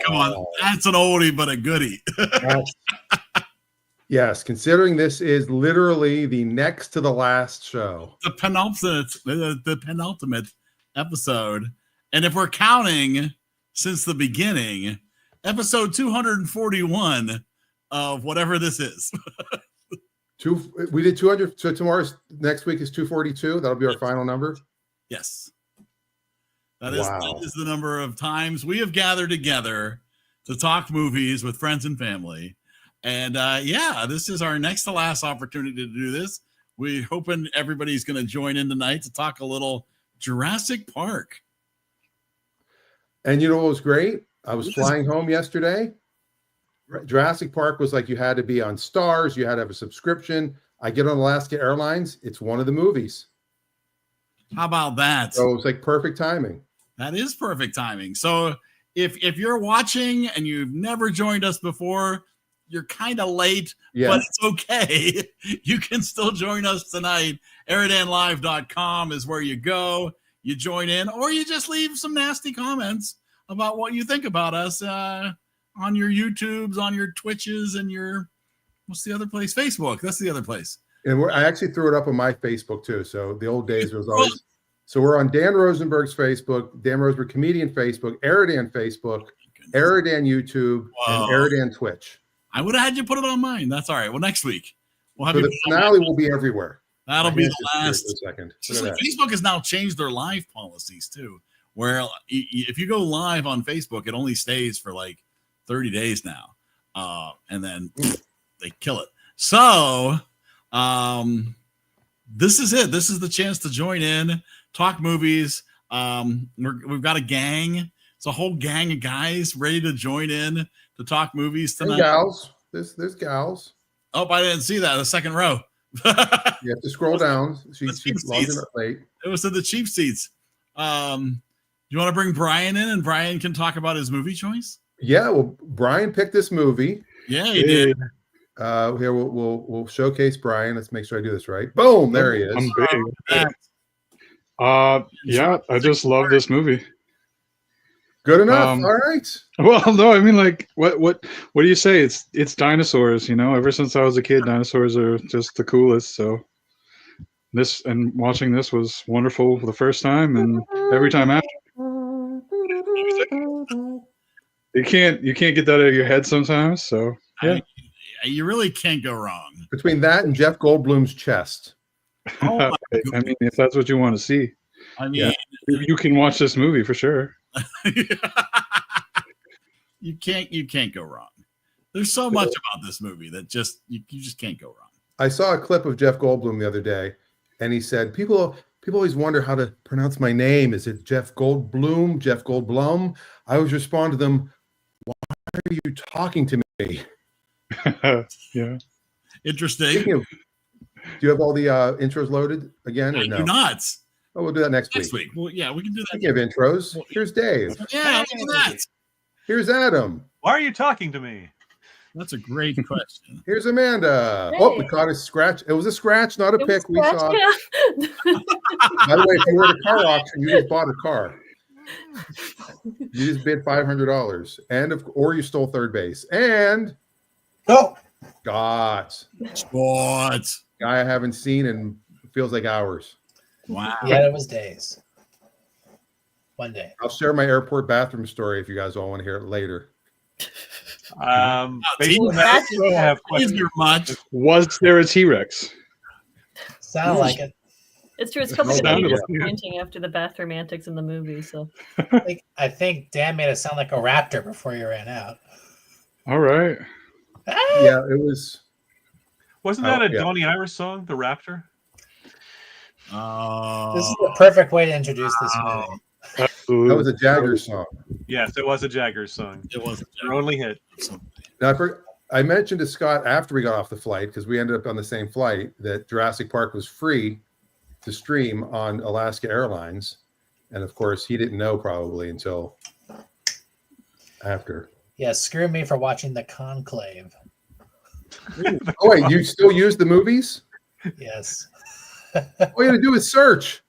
come on. That's an oldie, but a goodie. Yes, considering this is literally the next to the last show. The penultimate episode. And if we're counting since the beginning, episode 241 of whatever this is. We did 200. So next week is 242. That'll be our final number. Yes. That is the number of times we have gathered together to talk movies with friends and family. And this is our next to last opportunity to do this. We're hoping everybody's going to join in tonight to talk a little Jurassic Park. And you know what was great? I was flying home yesterday. Jurassic Park was like you had to be on Stars. You had to have a subscription. I get on Alaska Airlines. It's one of the movies. How about that? So it was like perfect timing. That is perfect timing. So if you're watching and you've never joined us before, you're kind of late, but it's okay. You can still join us tonight. EriDanLive.com is where you go. You join in, or you just leave some nasty comments about what you think about us on your YouTubes, on your Twitches, and your, what's the other place? Facebook. That's the other place. And I actually threw it up on my Facebook too. So the old days was always. So we're on Dan Rosenberg's Facebook, Dan Rosenberg Comedian Facebook, EriDan Facebook, EriDan YouTube, and EriDan Twitch. I would have had you put it on mine. That's all right. Well, next week we'll have the finale will be everywhere. That'll be the last. Second. Like Facebook has now changed their live policies too, where if you go live on Facebook, it only stays for like 30 days now, and then they kill it. So this is it. This is the chance to join in, talk movies. We've got a gang. It's a whole gang of guys ready to join in to talk movies tonight. And gals. There's gals. Oh, I didn't see that. The second row. You have to scroll down. She's logging up late. It was in the cheap seats. You want to bring Brian in, and Brian can talk about his movie choice? Yeah, well, Brian picked this movie. Yeah, he did. Here we'll showcase Brian. Let's make sure I do this right. Boom, there he is. I'm big. Yeah, I just love this movie. Good enough. All right. Well, no, I mean, like, what do you say? It's dinosaurs, you know. Ever since I was a kid, dinosaurs are just the coolest. So this and watching this was wonderful the first time, and every time after. You can't get that out of your head sometimes. So yeah, you really can't go wrong between that and Jeff Goldblum's chest. I mean, if that's what you want to see, I mean, you can watch this movie for sure. You can't go wrong. There's so much about this movie that just you just can't go wrong. I saw a clip of Jeff Goldblum the other day, and he said, people always wonder how to pronounce my name. Is it Jeff Goldblum? Jeff Goldblum? I always respond to them, why are you talking to me? Yeah. Interesting. Do you have all the intros loaded again? Or no? I do not. Oh, we'll do that next week. Well, yeah, we can do that. Speaking of intros, here's Dave. Yeah, look at that. Here's Adam. Why are you talking to me? That's a great question. Here's Amanda. Hey. Oh, we caught a scratch. It was a scratch, not a pick. We saw. Yeah. By the way, if you were at a car auction, you just bought a car. You just bid $500, or you stole third base. And Scott. Guy I haven't seen in feels like hours. Wow. Yeah, it was days. One day. I'll share my airport bathroom story if you guys all want to hear it later. Was there a T-Rex? Sounds like it. It's true. It's a couple of days pointing after the bathroom antics in the movie. So I think Dan made it sound like a raptor before you ran out. All right. Yeah, it was. Wasn't that a Donny Iris song, The Raptor? This is the perfect way to introduce this movie. That was a Jagger song. Yes, it was a Jagger song. It was their only hit. Now, I mentioned to Scott after we got off the flight, because we ended up on the same flight, that Jurassic Park was free to stream on Alaska Airlines. And of course, he didn't know probably until after. Yeah, screw me for watching The Conclave. Oh, wait, you still use the movies? Yes. All you had to do is search.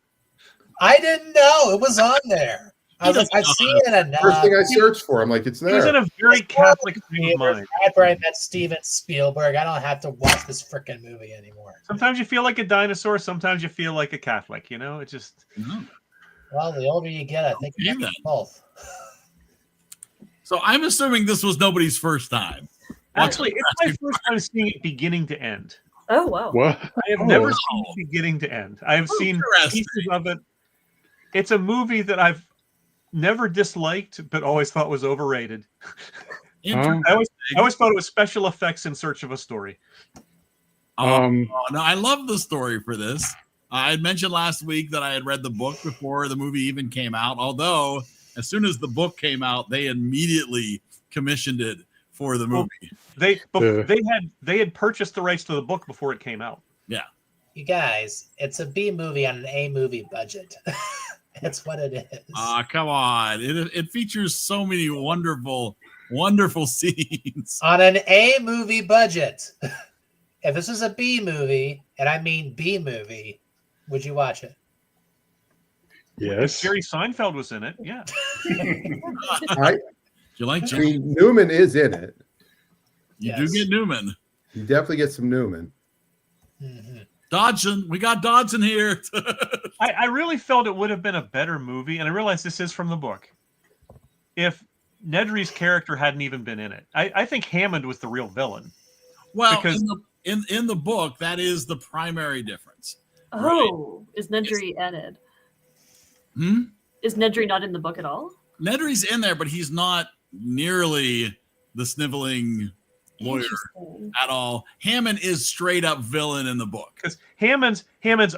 I didn't know it was on there. I was like, I've seen it enough. First thing I searched for, I'm like, it's there. He was in a very Catholic frame of mind. After I met Steven Spielberg, I don't have to watch this freaking movie anymore. Sometimes you feel like a dinosaur. Sometimes you feel like a Catholic. You know, it just. Well, the older you get, I think you get both. So I'm assuming this was nobody's first time. Actually, it's my first time seeing it beginning to end. Oh, wow. What? I have never seen it beginning to end. I have seen pieces of it. It's a movie that I've never disliked, but always thought was overrated. I always thought it was special effects in search of a story. No, I love the story for this. I had mentioned last week that I had read the book before the movie even came out. Although, as soon as the book came out, they immediately commissioned it for the movie. They had purchased the rights to the book before it came out. Yeah. You guys, it's a B movie on an A movie budget. That's what it is. Come on. It features so many wonderful, wonderful scenes. On an A movie budget. If this is a B movie, and I mean B movie, would you watch it? Yes. Jerry Seinfeld was in it. Yeah. You like I mean, Newman is in it. You do get Newman. You definitely get some Newman. Mm-hmm. Dodson. We got Dodson here. I really felt it would have been a better movie, and I realize this is from the book, if Nedry's character hadn't even been in it. I think Hammond was the real villain. Well, because in the book, that is the primary difference. Oh, right? Is Nedry added? Is Nedry not in the book at all? Nedry's in there, but he's not nearly the sniveling lawyer at all. Hammond is straight up villain in the book. Because Hammond's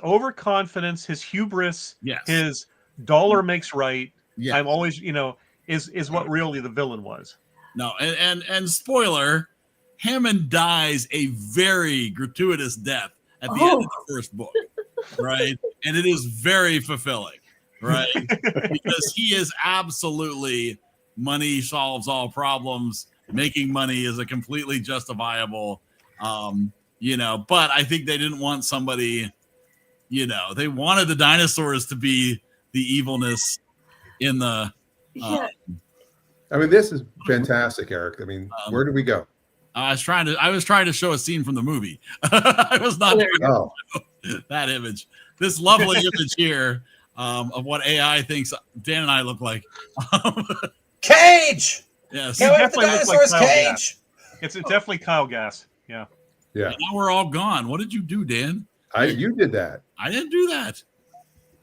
overconfidence, his hubris, his dollar makes right. Yeah. I'm always, is what really the villain was. No, and spoiler, Hammond dies a very gratuitous death at the end of the first book, right? And it is very fulfilling, right? Because he is absolutely money solves all problems. Making money is a completely justifiable, but I think they didn't want somebody, they wanted the dinosaurs to be the evilness in the. I mean, this is fantastic, Eric. I mean, where do we go? I was trying to show a scene from the movie. I was not doing that image. This lovely image here of what AI thinks Dan and I look like. Cage. Yes. Can't wait for the dinosaur's cage. It's definitely cow gas. Yeah. Yeah. And now we're all gone. What did you do, Dan? You did that. I didn't do that.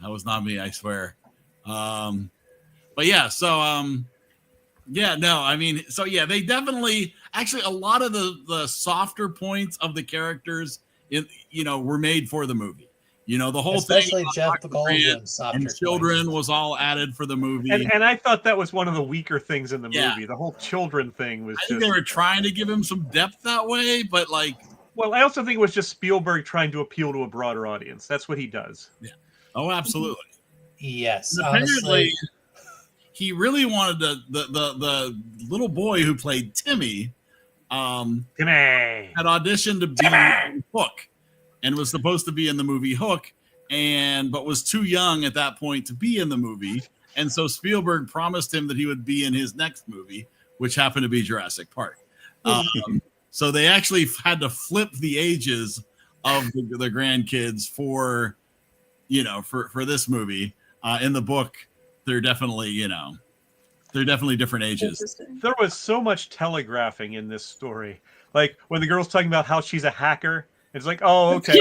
That was not me, I swear. But yeah, so they definitely actually a lot of the softer points of the characters were made for the movie. The whole especially thing Jeff Goldblum's and children was all added for the movie. And I thought that was one of the weaker things in the movie. The whole children thing was I think they were trying to give him some depth that way, but well, I also think it was just Spielberg trying to appeal to a broader audience. That's what he does. Yeah. Oh, absolutely. Yes. And apparently, he really wanted the little boy who played Timmy. Had auditioned to be Hook, and was supposed to be in the movie Hook, but was too young at that point to be in the movie. And so Spielberg promised him that he would be in his next movie, which happened to be Jurassic Park. So they actually had to flip the ages of the grandkids for this movie. In the book, they're definitely different ages. There was so much telegraphing in this story. Like when the girl's talking about how she's a hacker, it's like, oh, okay.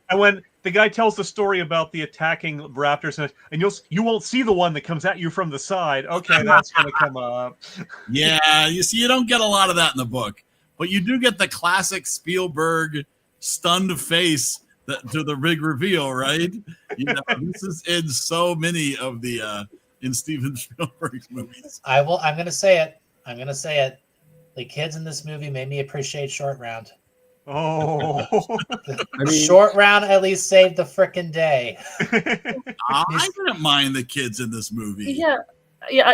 and when the guy tells the story about the attacking raptors, and you won't see the one that comes at you from the side. Okay, that's going to come up. Yeah, you see, you don't get a lot of that in the book, but you do get the classic Spielberg stunned face to the big reveal, right? This is in so many of the in Steven Spielberg's movies. I'm going to say it. The kids in this movie made me appreciate Short Round. Oh, Short Round at least saved the frickin' day. I didn't mind the kids in this movie. Yeah,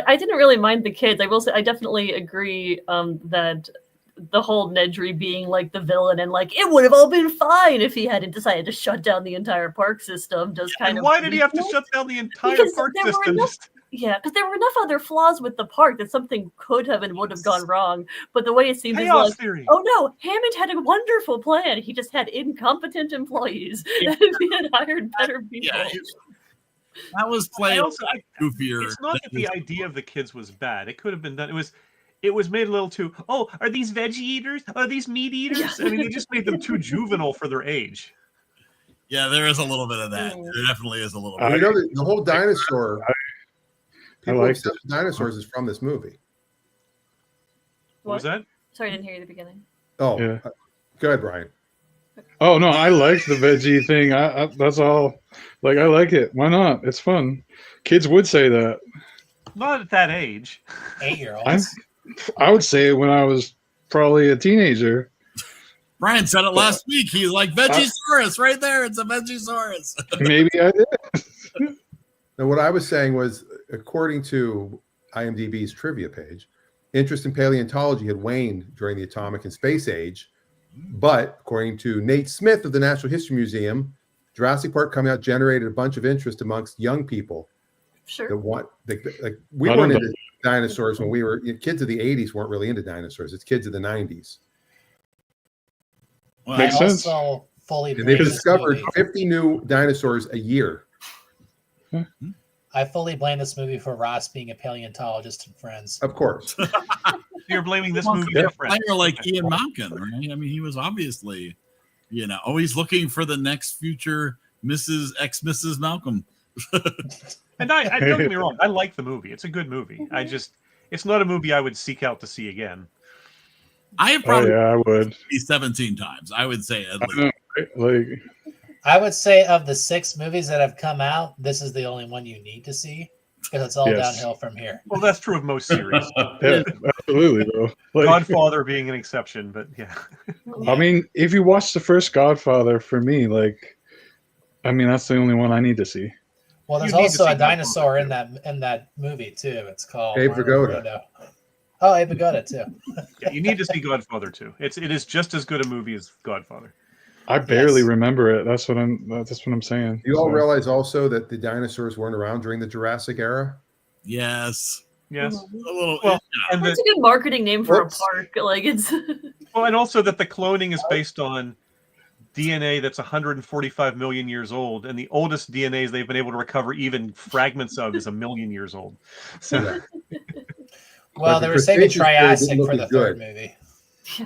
I didn't really mind the kids. I will say I definitely agree that the whole Nedry being like the villain and like it would have all been fine if he hadn't decided to shut down the entire park system. And why did he have to shut down the entire park system? Because there were enough other flaws with the park that something could have and would have gone wrong. But the way it seemed is like, oh no, Hammond had a wonderful plan. He just had incompetent employees. Yeah. He had hired better people. Yeah, that was played goofier. It's not that the idea of the kids was bad. It could have been done. It was made a little too. Oh, are these veggie eaters? Are these meat eaters? Yeah. I mean, they just made them too juvenile for their age. Yeah, there is a little bit of that. There definitely is a little bit. You know, the whole dinosaur. People accept dinosaurs is from this movie. What was that? Sorry, I didn't hear you at the beginning. Oh, yeah. Go ahead, Brian. Oh no, I like the veggie thing. I that's all. Like, I like it. Why not? It's fun. Kids would say that. Not at that age. 8-year-olds. I would say it when I was probably a teenager. Brian said it last week. He's like, Vegisaurus right there. It's a Vegisaurus. Maybe I did. Now, what I was saying was, according to IMDb's trivia page, interest in paleontology had waned during the atomic and space age. But according to Nate Smith of the Natural History Museum, Jurassic Park coming out generated a bunch of interest amongst young people. Sure. Like we weren't into dinosaurs when we were kids of the 80s. Weren't really into dinosaurs. It's kids of the 90s. Well, makes sense. Fully they discovered 50 new dinosaurs a year. I fully blame this movie for Ross being a paleontologist and Friends. Of course. You're blaming this movie for Friends. Player like Ian Malcolm, right? I mean, he was obviously, always looking for the next future Mrs. Malcolm. And I don't get me wrong, I like the movie. It's a good movie. It's not a movie I would seek out to see again. I have probably I would be 17 times. I would say at least. I would say of the 6 movies that have come out, this is the only one you need to see because it's all downhill from here. Well, that's true of most series. Yeah, absolutely, though. Godfather being an exception, but yeah. I mean, if you watch the first Godfather, for me, that's the only one I need to see. Well, there's also a dinosaur in that movie too. It's called Abe Vigoda. Oh, Abe Vigoda too. Yeah, you need to see Godfather too. It is just as good a movie as Godfather. I barely remember it. That's what I'm saying. You all realize also that the dinosaurs weren't around during the Jurassic era? Yes. Yes. A little. Well, and that's a good marketing name for a park. Like it's. Well, and also that the cloning is based on DNA that's 145 million years old, and the oldest DNAs they've been able to recover even fragments of is 1 million years old. So. Well, they were saving Triassic for the third movie.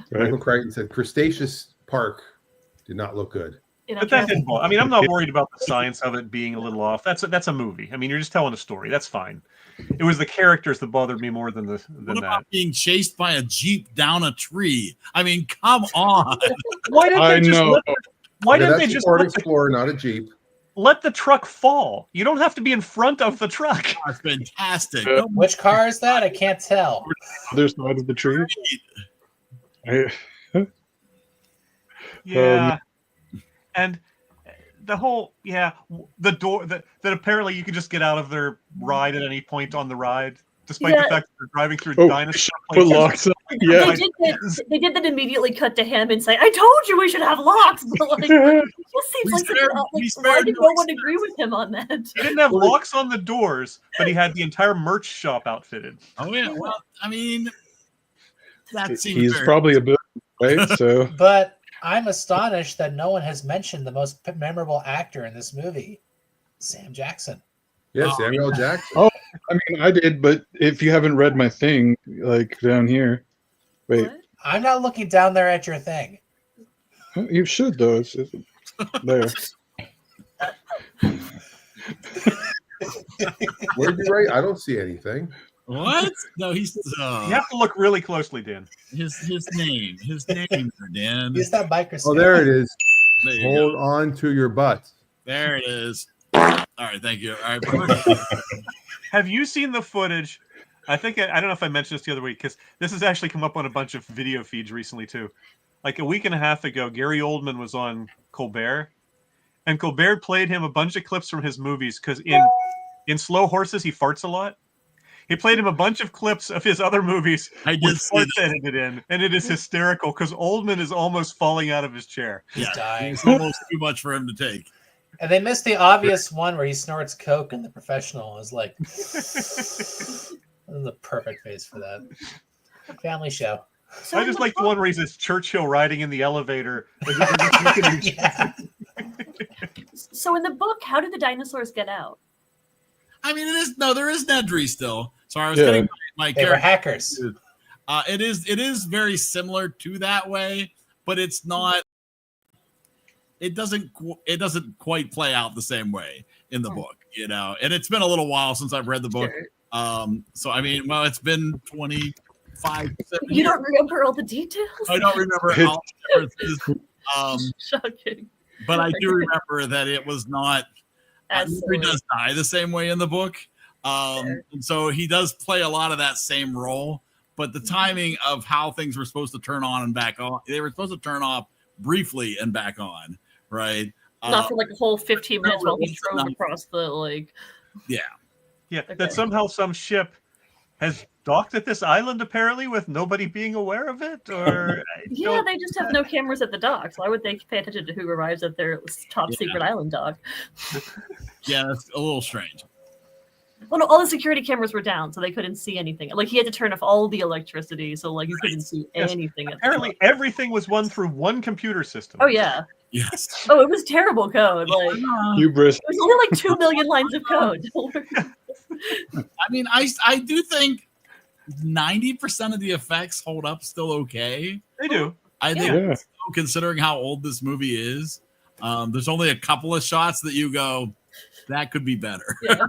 Michael Crichton said Cretaceous Park did not look good. But that didn't bother. I mean, I'm not worried about the science of it being a little off. That's a movie. I mean, you're just telling a story. That's fine. It was the characters that bothered me more than what about being chased by a Jeep down a tree? I mean, come on. Why didn't they just Ford Explorer, not a Jeep? Let the truck fall. You don't have to be in front of the truck. That's fantastic. Which car is that? I can't tell. Other side of the tree. Yeah. And the whole, the door that apparently you can just get out of their ride at any point on the ride, despite the fact that they're driving through dinosaur places. They did that immediately cut to him and say, I told you we should have locks. But like, it just seems why did no one agree with him on that? He didn't have locks on the doors, but he had the entire merch shop outfitted. Oh, yeah. Well, I mean, that seems he's probably a bit, right? So, but I'm astonished that no one has mentioned the most memorable actor in this movie, Sam Jackson. Yeah, Samuel Jackson. Oh, I mean, I did, but if you haven't read my thing, like down here, wait. What? I'm not looking down there at your thing. You should, though. It's there. Where'd you write? I don't see anything. What? No, he's. You have to look really closely, Dan. His name, Dan. Use that microscope. Oh, there it is. Hold on to your butt. There it is. All right, thank you. All right. Have you seen the footage? I think I don't know if I mentioned this the other week because this has actually come up on a bunch of video feeds recently too. Like a week and a half ago, Gary Oldman was on Colbert, and Colbert played him a bunch of clips from his movies because in Slow Horses he farts a lot. He played him a bunch of clips of his other movies. I did see that edited in, and it is hysterical because Oldman is almost falling out of his chair. He's dying. It's almost too much for him to take. And they missed the obvious one where he snorts coke, and the professional is like, "This is the perfect face for that." Family show. So I just like the one where he's this Churchill riding in the elevator. Yeah. So in the book, how did the dinosaurs get out? I mean, there is Nedry still. Sorry, I was getting my They were character. hackers. It is very similar to that way, but it's not. It doesn't quite play out the same way in the book, you know. And it's been a little while since I've read the book. So I mean, well, it's been 25. You don't remember all the details? I don't remember all the differences. Shocking. But I do remember that it was not. He does die the same way in the book. And so he does play a lot of that same role, but the timing of how things were supposed to turn on and back on, they were supposed to turn off briefly and back on, right? Not for like a whole 15 minutes while he drove across the Yeah. Okay. That somehow some ship has docked at this island apparently with nobody being aware of it, or yeah, they just have no cameras at the docks. Why would they pay attention to who arrives at their top secret island dock? Yeah, that's a little strange. Well, no, all the security cameras were down, so they couldn't see anything. Like he had to turn off all the electricity, so like you couldn't see anything. Apparently, everything was run through one computer system. Oh yeah. Yes. Oh, it was terrible code. Like Hubris. it was only like 2 million lines of code. I mean, I do think 90% of the effects hold up still okay. They do. I think, considering how old this movie is, there's only a couple of shots that you go, that could be better. Yeah.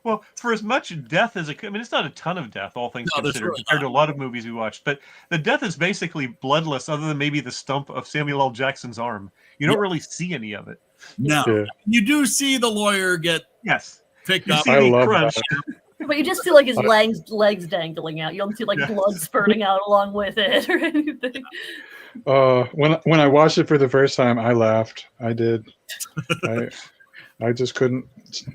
Well, for as much death as I mean, it's not a ton of death, all things considered, really compared to a lot of movies we watched. But the death is basically bloodless, other than maybe the stump of Samuel L. Jackson's arm. You don't really see any of it. No, you do see the lawyer get picked up. I love that. But you just see like his legs dangling out. You don't see like blood spurting out along with it or anything. When I watched it for the first time, I laughed. I did. I just couldn't.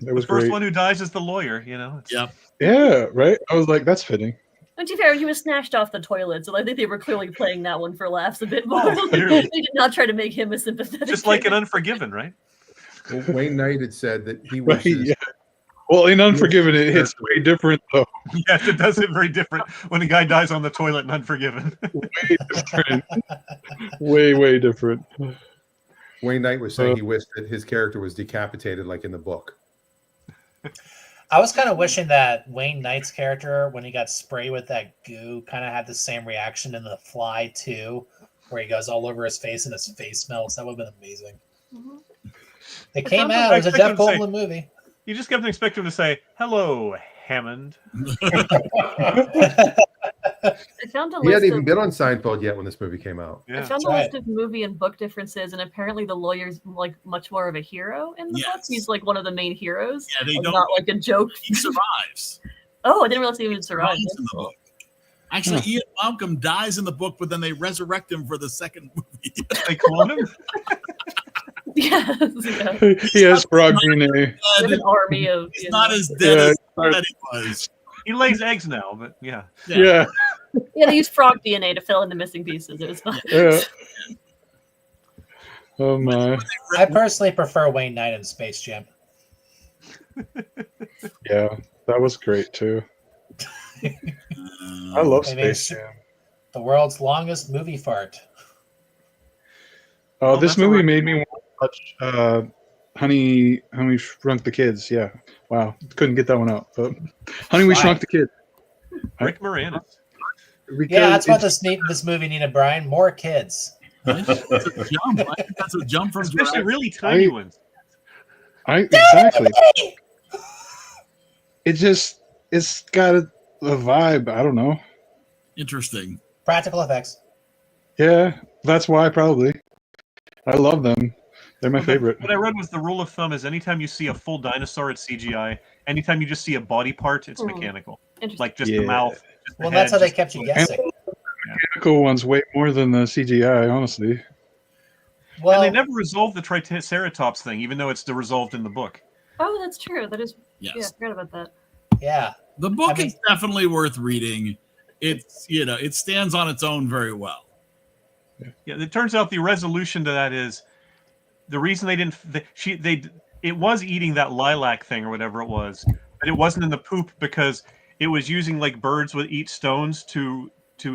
It was the first great. one who dies is the lawyer. You know. Yep. Yeah. Right. I was like, that's fitting. And to be fair, he was snatched off the toilet, so I think they were clearly playing that one for laughs a bit more. They did not try to make him a sympathetic. Just like in Unforgiven, right? Well, Wayne Knight had said that he wishes. Well, in Unforgiven, it hits way different, though. Yes, it does hit very different when a guy dies on the toilet in Unforgiven. Way different. Way different. Wayne Knight was saying he wished that his character was decapitated like in the book. I was kind of wishing that Wayne Knight's character, when he got sprayed with that goo, kind of had the same reaction in The Fly 2, where he goes all over his face and his face melts. That would have been amazing. Mm-hmm. It came out. It was a Jeff Goldblum movie. You just kept expecting him to say, "Hello, Hammond." I found a He hadn't even been on Seinfeld yet when this movie came out. I found a list of movie and book differences, and apparently the lawyer's like much more of a hero in the books. He's like one of the main heroes. Yeah, they don't. Not like a joke. He survives. Oh, I didn't realize he even survived. In the book. Actually, Ian Malcolm dies in the book, but then they resurrect him for the second movie. They clone him. Yes, He has frog DNA. An army of. He's not as dead as he was. He lays eggs now, but yeah. Yeah, they use frog DNA to fill in the missing pieces. It was fun. Yeah. Oh my. I personally prefer Wayne Knight in Space Jam. Yeah, that was great too. I love Space Jam. The world's longest movie fart. Oh, this movie made me want to watch Honey Shrunk the Kids. Yeah. Wow. Couldn't get that one out. But Honey, We Shrunk the Kids. Rick Moranis. Yeah, that's what this movie needed, Brian. More kids. That's a jump. I think that's a jump from especially Jurassic. really tiny ones. Exactly. It's got a vibe. I don't know. Interesting. Practical effects. Yeah, that's why probably. I love them. They're my favorite. What I read was the rule of thumb is anytime you see a full dinosaur, it's CGI. Anytime you just see a body part, it's mechanical. Interesting. Like just the mouth. Just the Well, head, that's how they kept you guessing. Mechanical ones way more than the CGI, honestly. Well, and they never resolved the Triceratops thing, even though it's resolved in the book. Oh, that's true. That is. Yes. Yeah, I forgot about that. Yeah. The book is definitely worth reading. It's, it stands on its own very well. Yeah, it turns out the resolution to that is the reason they didn't. It was eating that lilac thing or whatever it was, but it wasn't in the poop because it was using like birds would eat stones to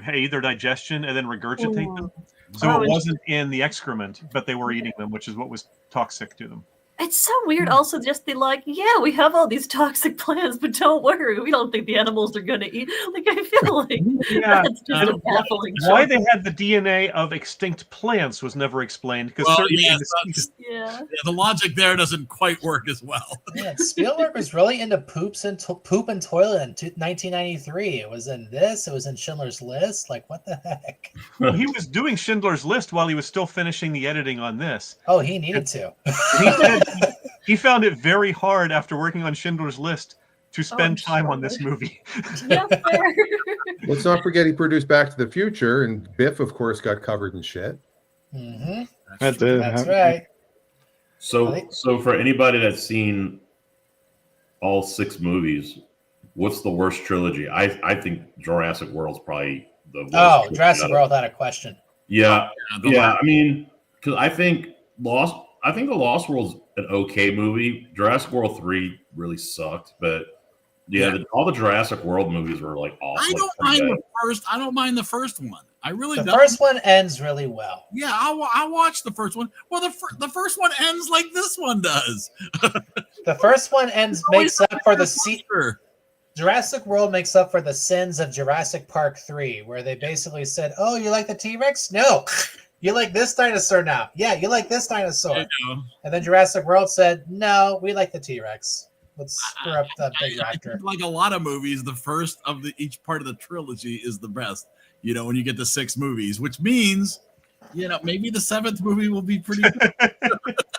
aid their digestion and then regurgitate them. So it wasn't in the excrement, but they were eating them, which is what was toxic to them. It's so weird also just be like, yeah, we have all these toxic plants, but don't worry, we don't think the animals are going to eat. Like, I feel like that's just a baffling why they had the DNA of extinct plants was never explained. Because the logic there doesn't quite work as well. Yeah, Spielberg was really into poop and toilet in 1993. It was in this. It was in Schindler's List. Like, what the heck? Well, he was doing Schindler's List while he was still finishing the editing on this. Oh, he needed to. He said he found it very hard after working on Schindler's List to spend time on this movie. Yeah, fair. Let's not forget he produced Back to the Future, and Biff, of course, got covered in shit. Mm-hmm. That's right. So for anybody that's seen all 6 movies, what's the worst trilogy? I think Jurassic World's probably the worst. Oh, Jurassic World had a question. Yeah. I mean, because I think the Lost World's an okay movie. Jurassic World 3 really sucked, but all the Jurassic World movies were like awesome. I don't mind the first one. I really don't. The first one ends really well. Yeah, I watched the first one. Well, the first one ends like this one does. The first one makes up for Jurassic World makes up for the sins of Jurassic Park 3, where they basically said, "Oh, you like the T-Rex? No." You like this dinosaur now? Yeah, you like this dinosaur. And then Jurassic World said, no, we like the T-Rex. Let's screw up the big raptor. Like a lot of movies, the first of each part of the trilogy is the best, when you get to 6 movies, which means, maybe the 7th movie will be pretty good.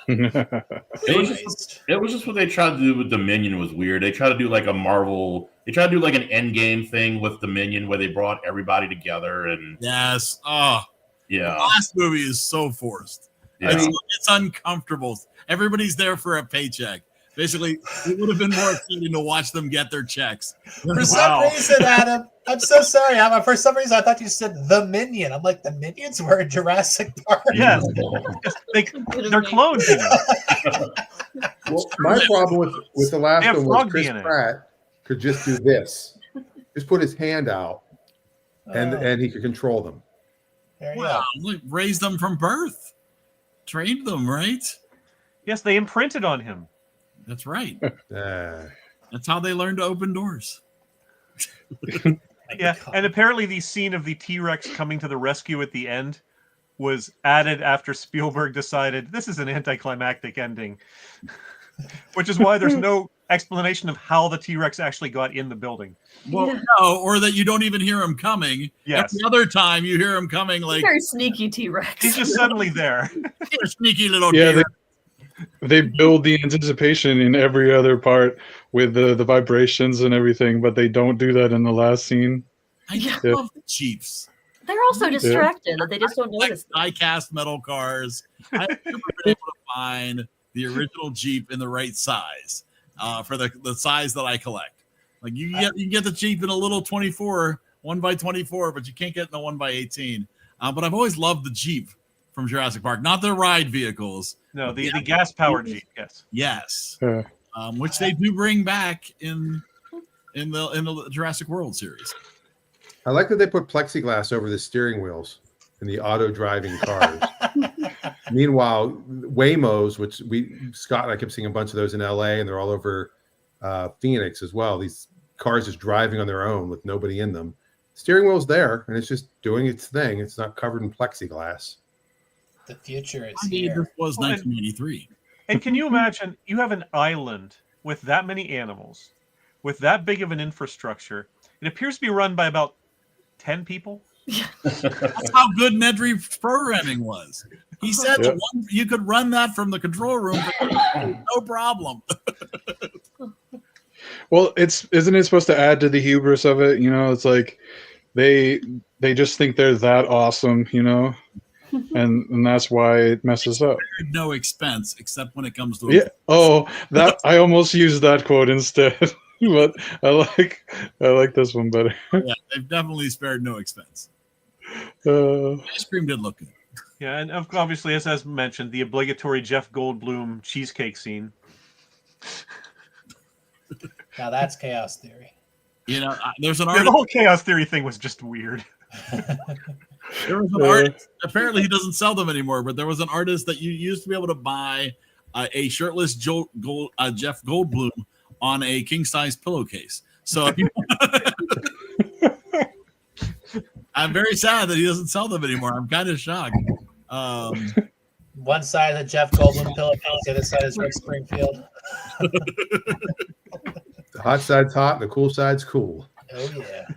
It was just what they tried to do with Dominion was weird. They tried to do like a Marvel, they tried to do like an Endgame thing with Dominion where they brought everybody together. And yes. Oh, yeah. The last movie is so forced. Yeah. It's uncomfortable. Everybody's there for a paycheck. Basically, it would have been more exciting to watch them get their checks. For some reason, Adam, I'm so sorry, Adam. For some reason, I thought you said the Minion. I'm like, the Minions were in Jurassic Park. Yes, they're clones. Well, my problem with the last one was Chris Pratt could just do this, just put his hand out, and he could control them. Look, raised them from birth, trained them, right? Yes, they imprinted on him. That's right. That's how they learned to open doors. Yeah, and apparently the scene of the T-Rex coming to the rescue at the end was added after Spielberg decided this is an anticlimactic ending, which is why there's no explanation of how the T-Rex actually got in the building. Well, no, or that you don't even hear him coming. Yes. Every other time you hear him coming, like very sneaky T-Rex. He's just suddenly there. You're a sneaky little deer. They build the anticipation in every other part with the vibrations and everything, but they don't do that in the last scene. I love the Jeeps. They're also distracted. They just don't notice. Die-cast metal cars. I've never been able to find the original Jeep in the right size for the size that I collect. Like you can get the Jeep in a little 24, 1x24, but you can't get in the 1x18. But I've always loved the Jeep from Jurassic Park, not the ride vehicles. No, the gas-powered Jeep. Yes. Which they do bring back in the Jurassic World series. I like that they put plexiglass over the steering wheels in the auto-driving cars. Meanwhile, Waymos, which Scott and I kept seeing a bunch of those in LA, and they're all over Phoenix as well. These cars just driving on their own with nobody in them. Steering wheel's there, and it's just doing its thing. It's not covered in plexiglass. The future is here. This was 1983. And can you imagine, you have an island with that many animals, with that big of an infrastructure. It appears to be run by about 10 people. That's how good Nedry's programming was. He said you could run that from the control room, no problem. Well, isn't it supposed to add to the hubris of it? It's like they just think they're that awesome, and that's why it messes up. No expense except when it comes to that I almost used that quote instead. But I like this one better. Yeah, they've definitely spared no expense. Ice cream did look good. Yeah, and obviously, as mentioned, the obligatory Jeff Goldblum cheesecake scene. Now that's chaos theory. You know, there's an Yeah, artist. the whole chaos theory thing was just weird. There was an artist. Apparently, he doesn't sell them anymore. But there was an artist that you used to be able to buy a shirtless Jeff Goldblum on a king-size pillowcase. So I'm very sad that he doesn't sell them anymore. I'm kind of shocked. One side of the Jeff Goldblum pillowcase, the other side is Rick Springfield. The hot side's hot, the cool side's cool. Oh yeah.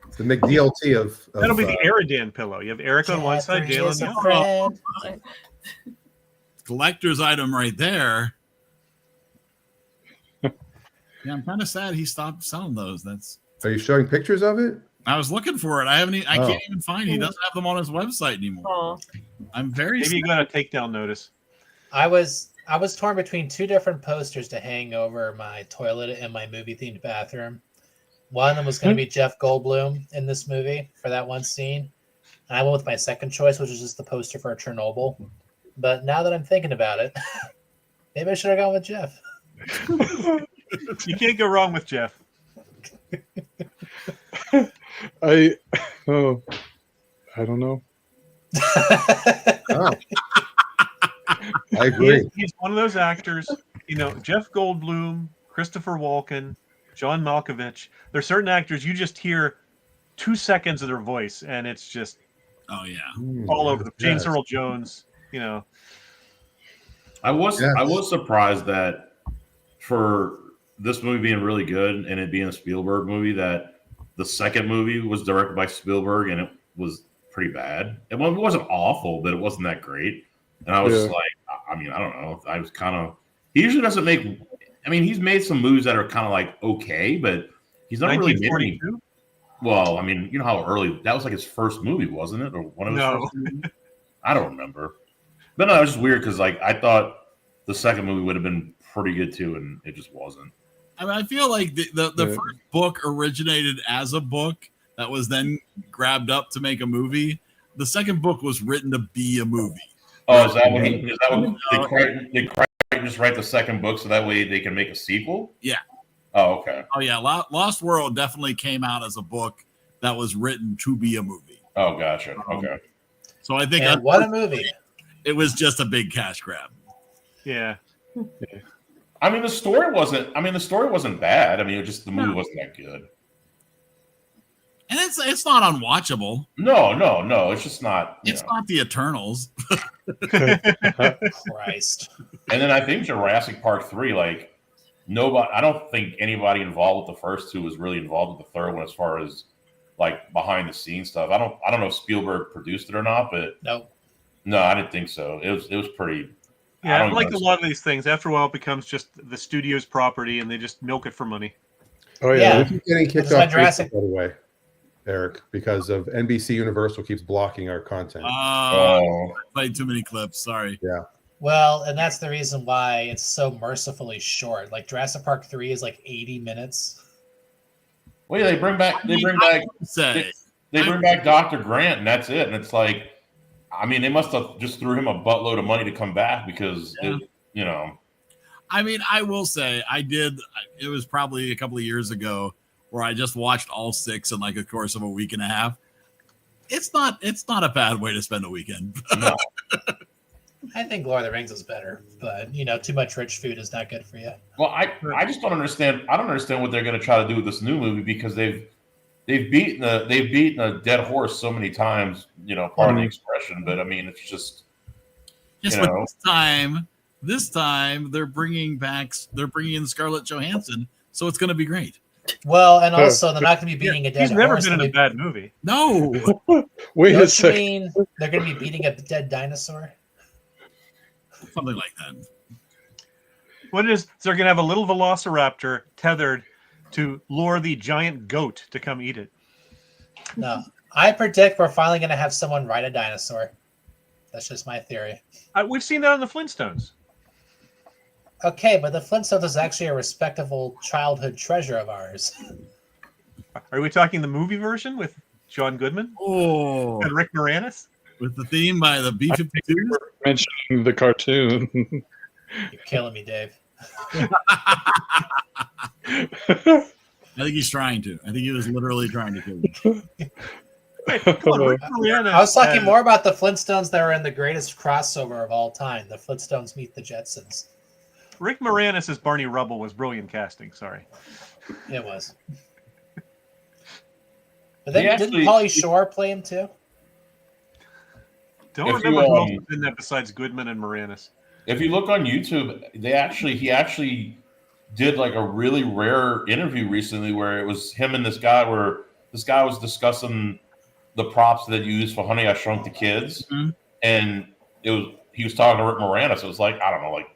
It's the McDLT of That'll be the EriDan pillow. You have Eric on one side, Jay on the other. Collector's item right there. Yeah, I'm kind of sad he stopped selling those. Are you showing pictures of it? I was looking for it. I can't even find. He doesn't have them on his website anymore. Oh. I'm very. Maybe you got a takedown notice. I was torn between two different posters to hang over my toilet in my movie themed bathroom. One of them was going to be Jeff Goldblum in this movie for that one scene. And I went with my second choice, which was just the poster for Chernobyl. But now that I'm thinking about it, maybe I should have gone with Jeff. You can't go wrong with Jeff. I don't know. I agree. He's one of those actors, Jeff Goldblum, Christopher Walken, John Malkovich. There's certain actors you just hear 2 seconds of their voice, and it's just all over them. James Earl Jones, I was surprised that for this movie being really good and it being a Spielberg movie, that the second movie was directed by Spielberg and it was pretty bad. It wasn't awful, but it wasn't that great. And I was just like, I don't know. I was kind of. He usually doesn't make. He's made some movies that are kind of like okay, but he's not really made any. Well, you know how early that was, like his first movie, wasn't it? Or one of his first movies? I don't remember. But no, it was just weird because I thought the second movie would have been pretty good too, and it just wasn't. I feel like the first book originated as a book that was then grabbed up to make a movie. The second book was written to be a movie. Oh, is that what they Crichton just write the second book so that way they can make a sequel? Yeah. Oh, okay. Oh, yeah. Lost World definitely came out as a book that was written to be a movie. Oh, gotcha. Okay. So I think what a movie! It was just a big cash grab. Yeah. The story wasn't. The story wasn't bad. It just the movie wasn't that good. And it's not unwatchable. No. It's just not. It's not the Eternals. Christ. And then I think Jurassic Park 3, like nobody. I don't think anybody involved with the first two was really involved with the third one as far as like behind the scenes stuff. I don't know if Spielberg produced it or not, but no, I didn't think so. It was pretty. Yeah, like a lot of these things, after a while, it becomes just the studio's property, and they just milk it for money. Oh yeah, we keep getting kicked off Facebook, by the way, Eric, because of NBC Universal keeps blocking our content. I played too many clips. Sorry. Yeah. Well, and that's the reason why it's so mercifully short. Like Jurassic Park 3 is like 80 minutes. Well, yeah, they bring back Dr. Grant, and that's it. And it's like, they must have just threw him a buttload of money to come back because, I will say it was probably a couple of years ago where I just watched all 6 in like a course of a week and a half. It's not a bad way to spend a weekend. No. I think Lord of the Rings is better, but too much rich food is not good for you. Well, I just don't understand. I don't understand what they're going to try to do with this new movie because they've beaten a dead horse so many times. Pardon the expression, but it's just. This time they're bringing in Scarlett Johansson, so it's going to be great. Well, and also they're not going to be beating a dead horse. He's never been in a bad movie. No. Wait a second. You mean they're going to be beating a dead dinosaur? Something like that. What it is, they're going to have a little velociraptor tethered to lure the giant goat to come eat it. No. I predict we're finally going to have someone ride a dinosaur. That's just my theory. We've seen that on the Flintstones. Okay, but the Flintstones is actually a respectable childhood treasure of ours. Are we talking the movie version with John Goodman? Oh, And Rick Moranis? With the theme by the B-52s? Mentioning the cartoon. You're killing me, Dave. I think he's trying to. I think he was literally trying to kill me. Wait, come on, Rick Moranis. I was talking more about the Flintstones that were in the greatest crossover of all time, the Flintstones meet the Jetsons. Rick Moranis as Barney Rubble was brilliant casting. Sorry. It was. But then didn't Pauly Shore play him too? Don't remember who else was in that besides Goodman and Moranis. If you look on YouTube, he actually did like a really rare interview recently where it was him and this guy where this guy was discussing the props that you use for Honey, I Shrunk the Kids. Mm-hmm. And he was talking to Rick Moranis. It was like, I don't know, like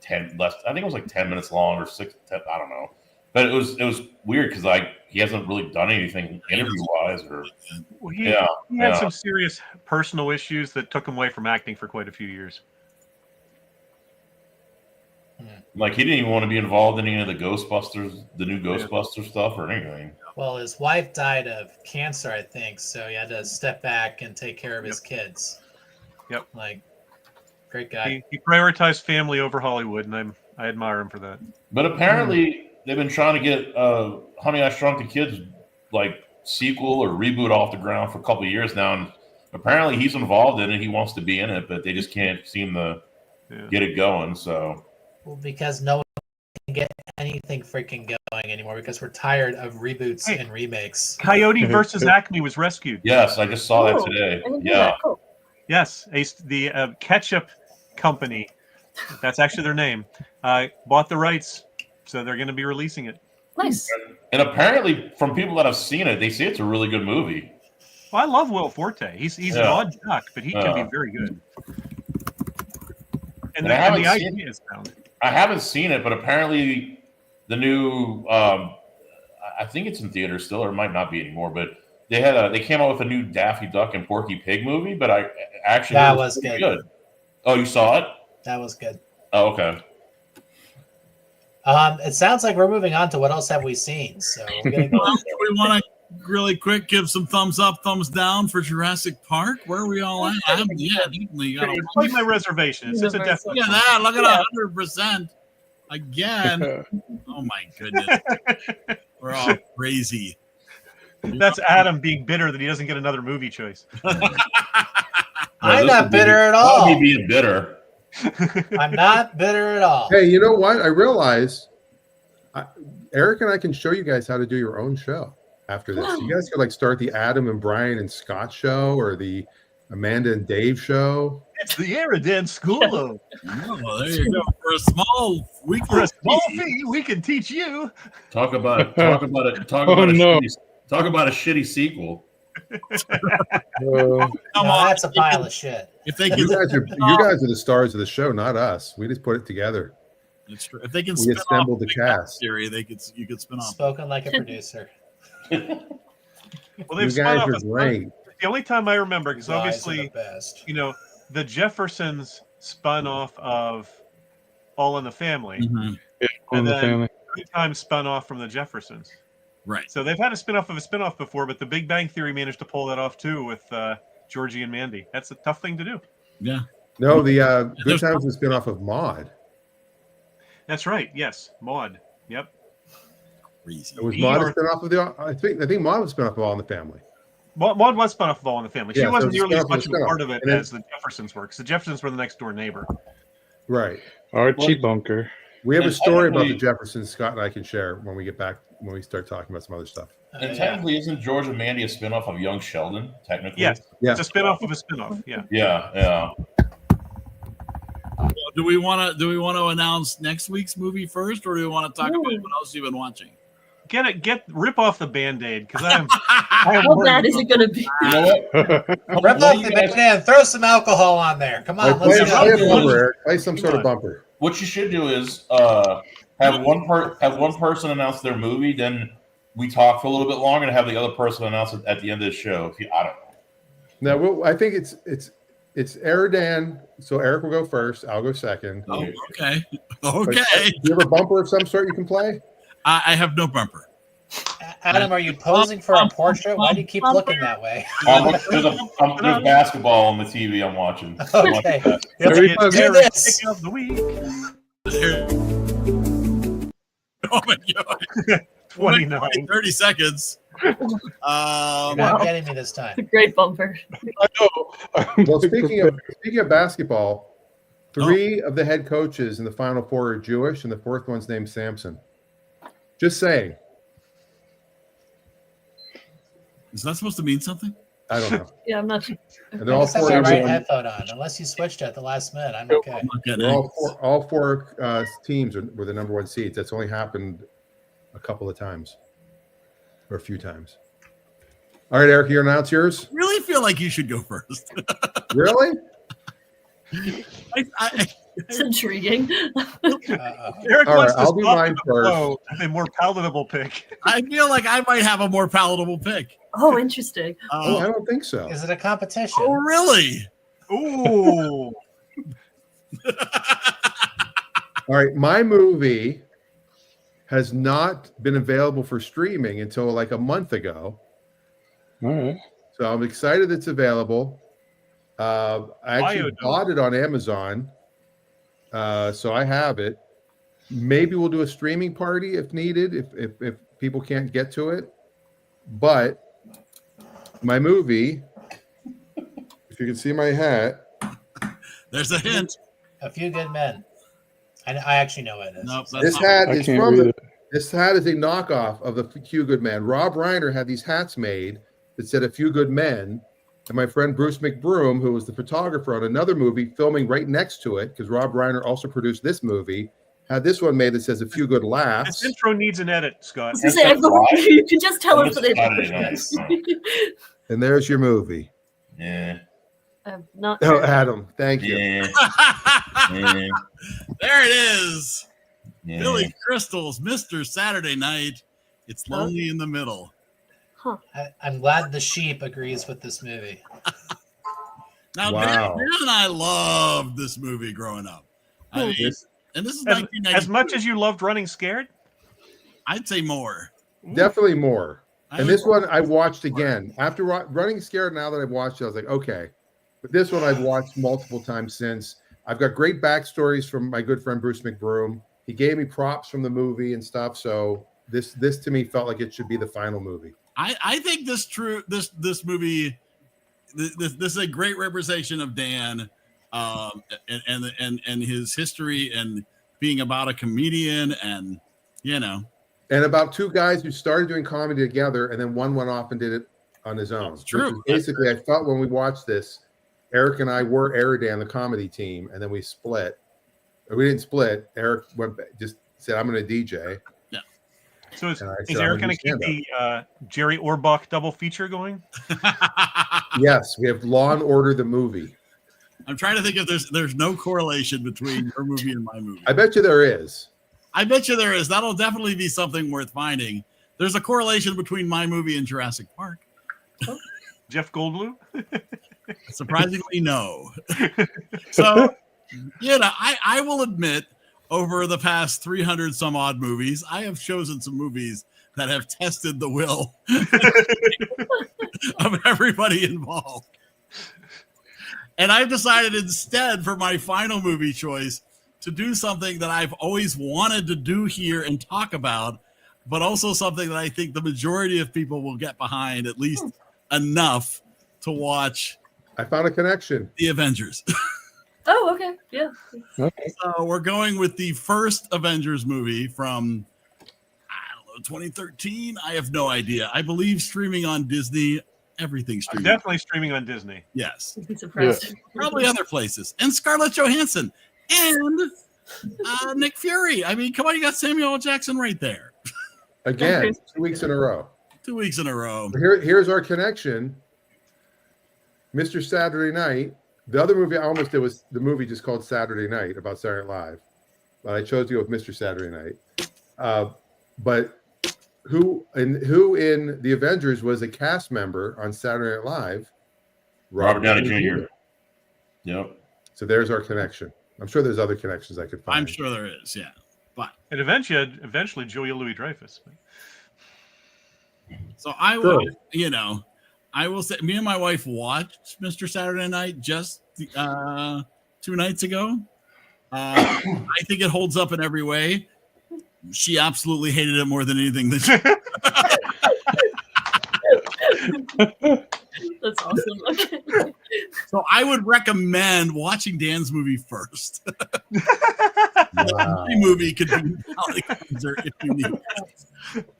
10 less. I think it was like 10 minutes long or 6, 10, I don't know. But it was weird because like he hasn't really done anything interview wise he had some serious personal issues that took him away from acting for quite a few years. Like he didn't even want to be involved in any of the Ghostbusters, the new Ghostbusters stuff or anything. Well, his wife died of cancer, I think, so he had to step back and take care of his kids. Yep. Like, great guy. He prioritized family over Hollywood, and I admire him for that. But apparently they've been trying to get Honey, I Shrunk the Kids like sequel or reboot off the ground for a couple of years now, and apparently he's involved in it. He wants to be in it, but they just can't seem to get it going. So, well, because no one can get anything freaking going anymore because we're tired of reboots and remakes. Coyote versus Acme was rescued. Yes, I just saw that today. Yeah. Cool. Yes, the ketchup company, that's actually their name, bought the rights, so they're going to be releasing it. Nice. And apparently, from people that have seen it, they say it's a really good movie. Well, I love Will Forte. He's an odd duck, but he can be very good. And the idea is sound. I haven't seen it, but apparently the new, I think it's in theaters still, or it might not be anymore, but they came out with a new Daffy Duck and Porky Pig movie, but I actually that was good. Oh, you saw it? That was good. Oh, okay. It sounds like we're moving on to what else have we seen. So we're gonna go. We want to really quick give some thumbs up, thumbs down for Jurassic Park. Where are we all at? I haven't definitely got to my reservation. It's just a definite. Yeah, that look at 100% again. Oh my goodness, we're all crazy. That's Adam being bitter that he doesn't get another movie choice. I'm not bitter at all. Me being bitter. I'm not bitter at all. Hey, you know what? I realize Eric and I can show you guys how to do your own show after this. You guys could like start the Adam and Brian and Scott show or the Amanda and Dave show. It's the EriDan School. Oh, there you go. For a small fee, we can teach you. Talk about a shitty sequel. Come on, that's a pile of shit. If they can, you guys are the stars of the show, not us. We just put it together. It's true. If they can, we assembled the cast. Theory, you could spin off. Spoken like a producer. Well, they've you guys are great. The only time I remember, because obviously, the Jeffersons spun off of All in the Family, and then Good Times spun off from the Jeffersons. Right. So they've had a spinoff of a spinoff before, but The Big Bang Theory managed to pull that off too with Georgie and Mandy. That's a tough thing to do. Yeah. No, the Good Times is a spinoff of Maude. That's right. Yes, Maude. Yep. Crazy. It was Maude a spinoff of the. I think Maude was a spinoff of All in the Family. Maude was spun off of All in the Family. She wasn't nearly as much of a part of it as the Jeffersons were, because the Jeffersons were the next door neighbor. Right. Archie Bunker. We have a story about the Jeffersons, Scott and I can share when we get back, when we start talking about some other stuff. And technically, isn't George and Mandy a spinoff of Young Sheldon? Technically, yes. It's a spinoff of a spinoff. Yeah. Yeah. Do we want to announce next week's movie first, or do we want to talk about what else you've been watching? Rip off the Band-Aid, because I am. How bad is it going to be? You know what? Rip off the Band-Aid and throw some alcohol on there. Come on, let's go. Play some sort of bumper. What you should do is have one person announce their movie, then we talk for a little bit longer, and have the other person announce it at the end of the show. I don't know. No, I think it's It's EriDan. So Eric will go first. I'll go second. Oh, okay. Okay. Do you have a bumper of some sort you can play? I have no bumper. Adam, are you posing for a portrait? Why do you keep looking that way? There's basketball on the TV I'm watching. Okay. Do this. Pick of the week. Oh my God. 29. 30 seconds. You're not getting me this time. It's a great bumper. I know. Well, speaking of basketball, 3 of the head coaches in the Final Four are Jewish, and the 4th one's named Samson. Just saying. Is that supposed to mean something? I don't know. Yeah, I'm not sure. And they're all I have 4 my right number headphone on. Unless you switched at the last minute, I'm okay. all four teams were the number 1 seeds. That's only happened a couple of times, or a few times. All right, Eric, you announce yours. Really feel like you should go first. Really? It's intriguing. Eric All wants right, I'll to do stop mine the flow, first. a more palatable pick. I feel like I might have a more palatable pick. Oh, interesting. Oh, I don't think so. Is it a competition? Oh, really? Ooh. All right, my movie has not been available for streaming until like a month ago. All right. So I'm excited it's available. I actually bought it on Amazon. So I have it. Maybe we'll do a streaming party if needed, if people can't get to it. But my movie, if you can see my hat. There's a hint. A Few Good Men. I actually know what it is. Nope, This hat is this hat is a knockoff of the Few Good Men. Rob Reiner had these hats made that said A Few Good Men. And my friend Bruce McBroom, who was the photographer on another movie, filming right next to it, because Rob Reiner also produced this movie, had this one made that says A Few Good Laughs. This intro needs an edit, Scott. You can just tell us that it's. And there's your movie. Yeah. I'm not. Oh, Adam, thank you. Yeah. There it is. Yeah. Billy Crystal's Mr. Saturday Night. It's Lonely in the Middle. Huh. I'm glad the sheep agrees with this movie. Now, Wow. Dan and I loved this movie growing up. I mean, and this is 1990. As much as you loved Running Scared? I'd say more. Definitely more. I And would- this one I watched again. After Running Scared, now that I've watched it, I was like, okay. But this one I've watched multiple times since. I've got great backstories from my good friend Bruce McBroom. He gave me props from the movie and stuff. So this to me felt like it should be the final movie. I think this movie this is a great representation of Dan and his history and being about a comedian and and about 2 guys who started doing comedy together and then one went off and did it on his own. That's true. Basically, I felt when we watched this, Eric and I were EriDan, the comedy team, and then we split. We didn't split. Eric just said, "I'm going to DJ." So is Eric going to keep the Jerry Orbach double feature going? Yes, we have Law and Order the movie. I'm trying to think if there's no correlation between your movie and my movie. I bet you there is. I bet you there is. That'll definitely be something worth finding. There's a correlation between my movie and Jurassic Park. Jeff Goldblum? Surprisingly, no. So, I will admit, over the past 300 some odd movies, I have chosen some movies that have tested the will of everybody involved. And I've decided instead for my final movie choice to do something that I've always wanted to do here and talk about, but also something that I think the majority of people will get behind at least enough to watch. I found a connection. The Avengers. Oh, okay. Yeah. Okay. So we're going with the first Avengers movie from, 2013. I have no idea. I believe streaming on Disney. Everything's streaming. Definitely streaming on Disney. Yes. I'd be surprised. Yeah. Probably other places. And Scarlett Johansson. And Nick Fury. I mean, come on, you got Samuel L. Jackson right there. Again, 2 weeks in a row. 2 weeks in a row. Here's our connection. Mr. Saturday Night. The other movie I almost did was the movie just called Saturday Night about Saturday Night Live. But I chose to go with Mr. Saturday Night. But who in the Avengers was a cast member on Saturday Night Live? Robert Downey Jr. Yep. So there's our connection. I'm sure there's other connections I could find. I'm sure there is, yeah. But and eventually Julia Louis-Dreyfus. So I will, I will say, me and my wife watched Mr. Saturday Night just 2 nights ago. I think it holds up in every way. She absolutely hated it more than anything. That's awesome. Okay. So I would recommend watching Dan's movie first. Wow. Every movie could be if you need.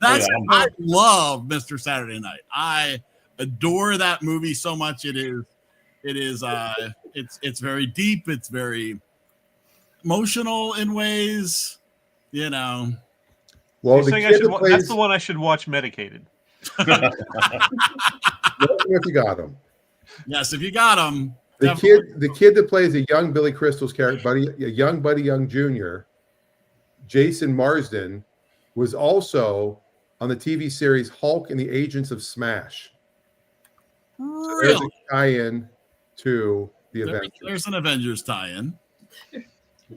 I love Mr. Saturday Night. I adore that movie so much. It's very deep. It's very emotional in ways, Well, that's the one I should watch medicated. If you got him. Yes, if you got him. The kid that plays a young Billy Crystal's character, a young Buddy Young Jr., Jason Marsden, was also on the TV series Hulk and the Agents of Smash. So there's a tie-in to the Avengers. There's an Avengers tie-in.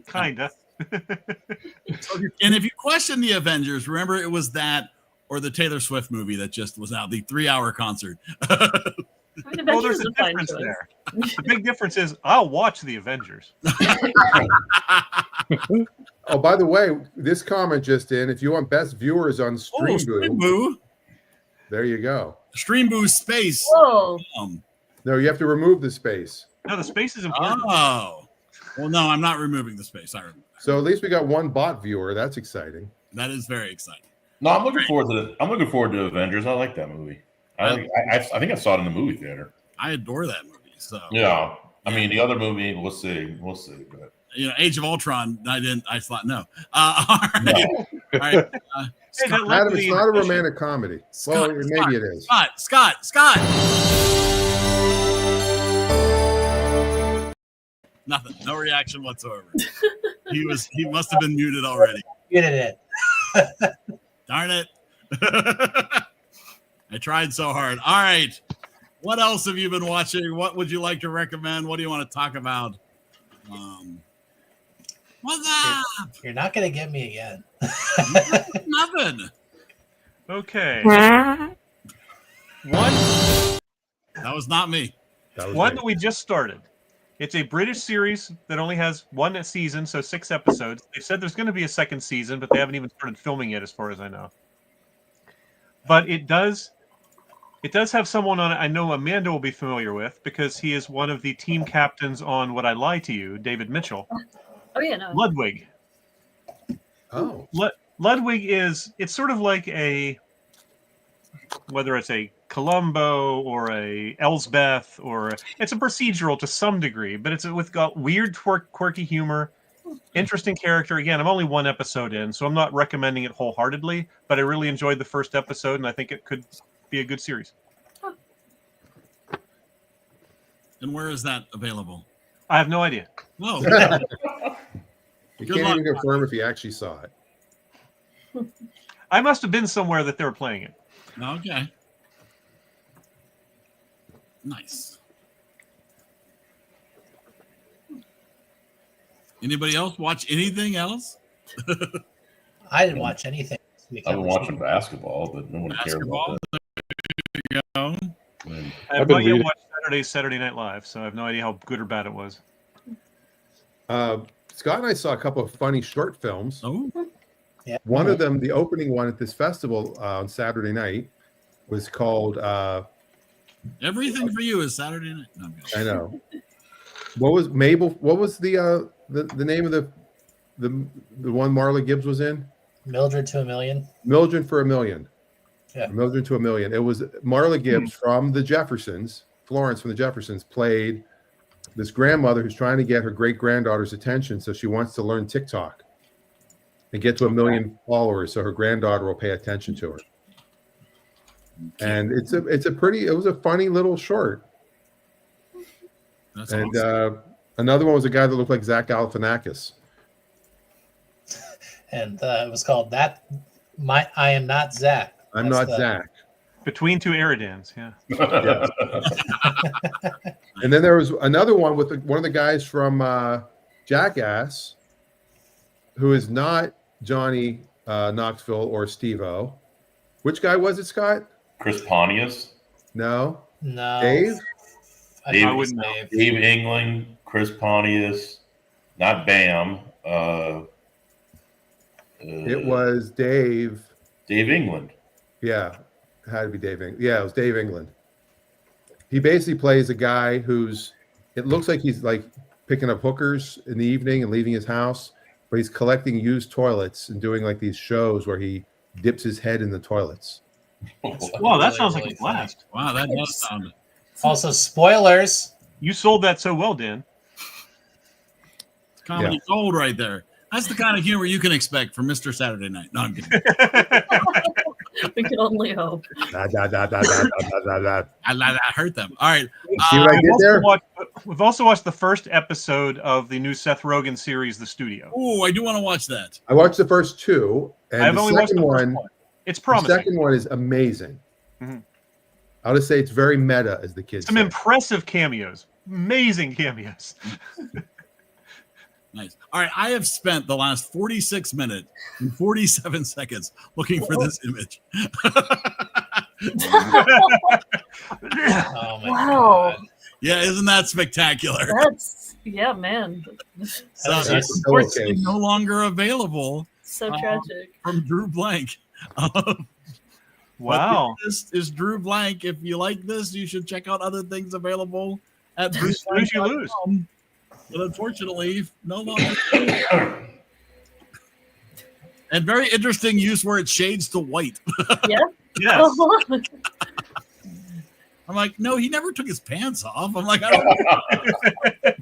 Kinda. And if you question the Avengers, remember it was that or the Taylor Swift movie that just was out, the 3-hour concert. Well, there's a difference there. The big difference is I'll watch the Avengers. Oh, by the way, this comment just in: if you want best viewers on Streamboo, there you go. Streamboo space. Whoa. No, you have to remove the space. No, the space is important. Oh, well, no, I'm not removing the space. I remember. So at least we got one bot viewer. That's exciting. That is very exciting. No, I'm looking forward to Avengers. I like that movie. I think I saw it in the movie theater. I adore that movie. So yeah, I mean the other movie, we'll see, but Age of Ultron, I thought no. All right, no. all right. Adam, it's not a romantic comedy. Well, maybe it is. Scott. Nothing. No reaction whatsoever. He must have been muted already. Muted it. Darn it. I tried so hard. All right. What else have you been watching? What would you like to recommend? What do you want to talk about? What's up? You're not going to get me again. Nothing. Okay. That was not me. That we just started. It's a British series that only has 1 season, so 6 episodes. They said there's going to be a second season, but they haven't even started filming yet, as far as I know. But it does have someone on it I know Amanda will be familiar with, because he is one of the team captains on Would I Lie to You, David Mitchell. Oh, yeah, no. Ludwig. Oh. Ludwig it's sort of like whether it's a Columbo or a Elsbeth it's a procedural to some degree, but it's got weird, quirky humor, interesting character. Again, I'm only 1 episode in, so I'm not recommending it wholeheartedly, but I really enjoyed the first episode, and I think it could be a good series. Huh. And where is that available? I have no idea. No. You can't even confirm if you actually saw it. I must have been somewhere that they were playing it. Okay. Nice. Anybody else watch anything else? I didn't watch anything this week. I've been watching basketball, but no one cares about that. There you go. I have not yet watched Saturday Night Live, so I have no idea how good or bad it was. Scott and I saw a couple of funny short films. Oh. Yeah. One of them, the opening one at this festival on Saturday night, was called Everything for You is Saturday Night. No, I know. What was Mabel? What was the name of the one Marla Gibbs was in? Mildred to a Million. Mildred for a Million. Yeah. Mildred to a Million. It was Marla Gibbs from the Jeffersons. Florence from the Jeffersons played this grandmother who's trying to get her great granddaughter's attention, so she wants to learn TikTok and get to 1 million followers, so her granddaughter will pay attention to her. And it was a funny little short. That's and awesome. Another one was a guy that looked like Zach Galifianakis. And it was called I Am Not Zach. I'm Not Zach. Between Two EriDans, yeah. Yes. And then there was another one with one of the guys from Jackass, who is not Johnny Knoxville or Steve-O. Which guy was it, Scott? Chris Pontius. No. Dave? Dave England, Chris Pontius, not Bam. It was Dave. Dave England. Yeah, it had to be Dave England. Yeah, it was Dave England. He basically plays a guy who's, it looks like he's like picking up hookers in the evening and leaving his house, but he's collecting used toilets and doing like these shows where he dips his head in the toilets. Wow, that sounds like a blast. Wow, that does sound. Also, spoilers. You sold that so well, Dan. It's comedy gold right there. That's the kind of humor you can expect from Mr. Saturday Night. No, I'm kidding. We can only hope. I hurt them. All right. See what I did there? We've also watched the first episode of the new Seth Rogen series, The Studio. Oh, I do want to watch that. I watched the first two, and I've the only watched second the first one. It's promising. The second one is amazing. Mm-hmm. I'll just say it's very meta, as the kids Some say. impressive cameos. Amazing cameos. Nice. All right. I have spent the last 46 minutes and 47 seconds looking for this image. Oh my Wow. God. Yeah, isn't that spectacular? That's, yeah, man. So That's it's just unfortunately no longer available So tragic. from Drew Blank. Wow. This is Drew Blank. If you like this, you should check out other things available at Lose you lose. BruceBlank.com. But unfortunately, no longer. And very interesting use where it shades to white. Yeah. Yes. I'm like, no, he never took his pants off. I'm like, I don't know.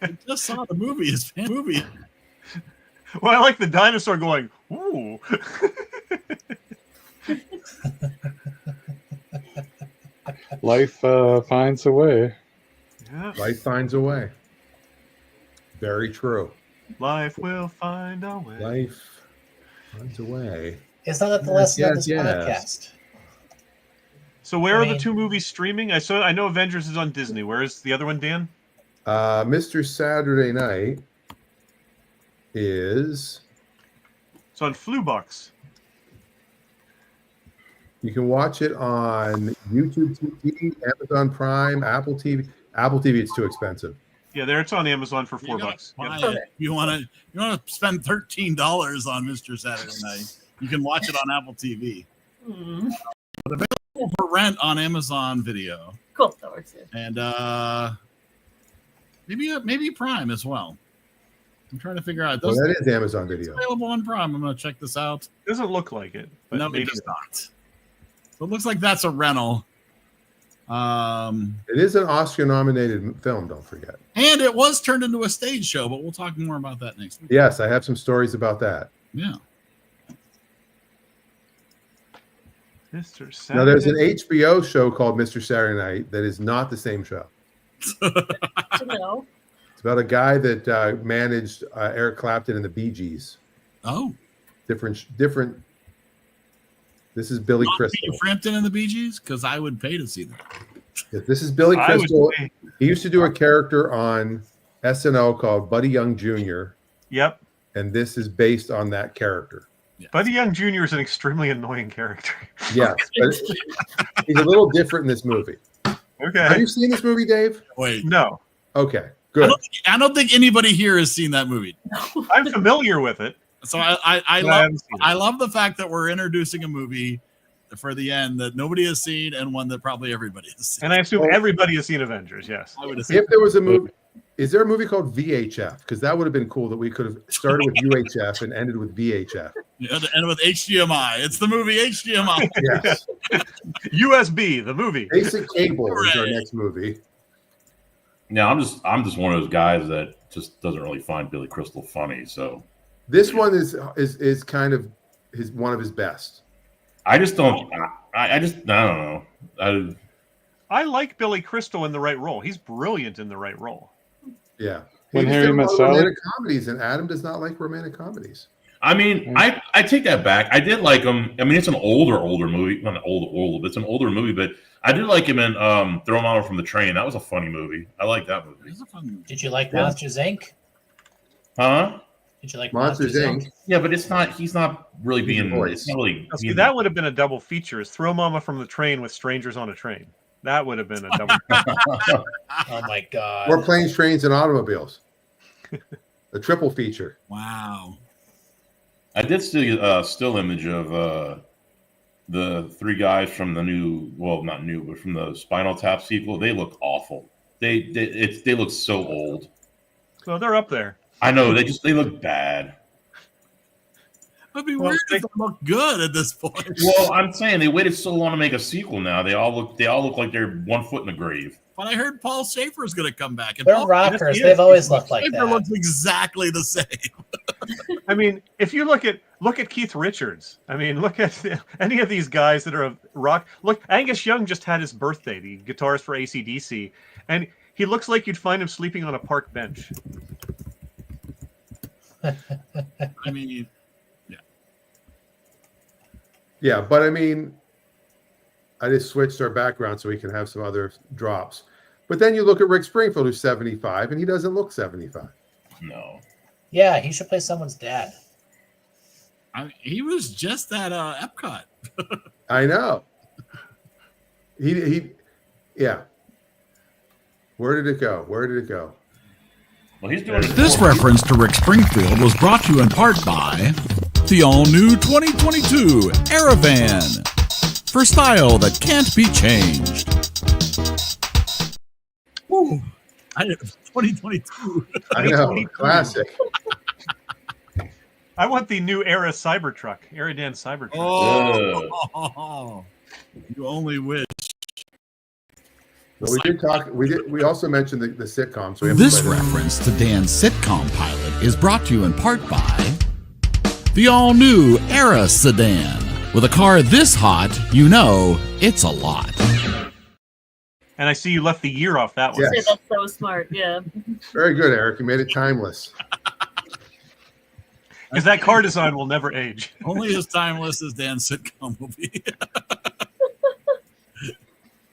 I just saw the movie. His movie. Well, I like the dinosaur going, ooh. Life finds a way. Yeah. Life finds a way. Very true. Life will find a way. Life finds a way. It's not that the lesson of this Yes. podcast. So where I are mean- the two movies streaming? I know Avengers is on Disney. Where is the other one, Dan? Mr. Saturday Night is. It's on Fluebox. You can watch it on YouTube TV, Amazon Prime, Apple TV. Apple TV, it's too expensive. Yeah, there it's on Amazon for You gotta $4. buy Yeah. it. You want to spend $13 on Mr. Saturday Night. You can watch it on Apple TV. Hmm. For rent on Amazon Video. Cool. That works. Yeah. And maybe Prime as well. I'm trying to figure out. Well, Those that is Amazon Video. available on Prime. I'm going to check this out. Doesn't look like it. But No, maybe it does not. So it looks like that's a rental. It is an Oscar-nominated film, don't forget. And it was turned into a stage show, but we'll talk more about that next week. Yes, I have some stories about that. Yeah. Mr. Saturday. Now, there's an HBO show called Mr. Saturday Night that is not the same show. No. It's about a guy that managed Eric Clapton and the Bee Gees. Oh. Different. This is Billy Crystal. Peter Frampton and the Bee Gees? Because I would pay to see that. This is Billy I would Crystal. say- He used to do a character on SNL called Buddy Young Jr., Yep. and this is based on that character. Yes. Buddy Young Jr. is an extremely annoying character. Yes, but he's a little different in this movie. Have Okay. you seen this movie, Dave? Wait. No. Okay, good. I don't think anybody here has seen that movie. I'm familiar with it. So I but love haven't seen it. I love the fact that we're introducing a movie for the end that nobody has seen and one that probably everybody has seen. And I assume everybody has seen Avengers, yes. I would assume. If there was a movie, is there a movie called VHF? Because that would have been cool that we could have started with UHF and ended with VHF. And with HDMI. It's the movie HDMI. Yes, USB, the movie. Basic Cable is our Hooray. next movie. Now I'm just one of those guys that just doesn't really find Billy Crystal funny. So This one is kind of one of his best. I just don't. I don't know. I like Billy Crystal in the right role. He's brilliant in the right role. Yeah. When He was Harry doing Met all Sally? romantic comedies, and Adam does not like romantic comedies. I mean, I take that back. I did like him. I mean, it's an older movie. Not old, but it's an older movie. But I did like him in Throw Him Out from the Train. That was a funny movie. I like that movie. Did you like Monsters Inc? Huh? Did you like Monsters Inc? Yeah, but it's not. He's not really being. It's not really. See, that would have been a double feature: is Throw Mama from the Train with Strangers on a Train. That would have been a double. Oh my god! Or Planes, Trains, and Automobiles. A triple feature. Wow. I did see a still image of the three guys from the new, well, not new, but from the Spinal Tap sequel. They look awful. They look so old. So they're up there. I know they look bad. It'd be weird if they look good at this point. Well, I'm saying they waited so long to make a sequel. Now they all look like they're 1 foot in the grave. But I heard Paul Schaefer is going to come back. And They're rockers. They've always looked like Schaefer that. looks exactly the same. I mean, if you look at Keith Richards. I mean, look at any of these guys that are of rock. Look, Angus Young just had his birthday. The guitarist for AC/DC, and he looks like you'd find him sleeping on a park bench. I mean, Yeah, but I mean, I just switched our background so we can have some other drops. But then you look at Rick Springfield, who's 75, and he doesn't look 75. No. Yeah, he should play someone's dad. he was just at Epcot. I know. Yeah. Where did it go? Well, he's doing This reference to Rick Springfield was brought to you in part by the all-new 2022 EriDan, for style that can't be changed. Ooh, 2022. I know, classic. I want the new Era Cybertruck, EriDan Cybertruck. Oh, you only wish. Well, we also mentioned the sitcom. So This reference to Dan's sitcom pilot is brought to you in part by the all-new Era sedan. With a car this hot, you know it's a lot. And I see you left the year off that one. Yes. That's so smart. Yeah. Very good, Eric. You made it timeless. Because that car design will never age. Only as timeless as Dan's sitcom movie.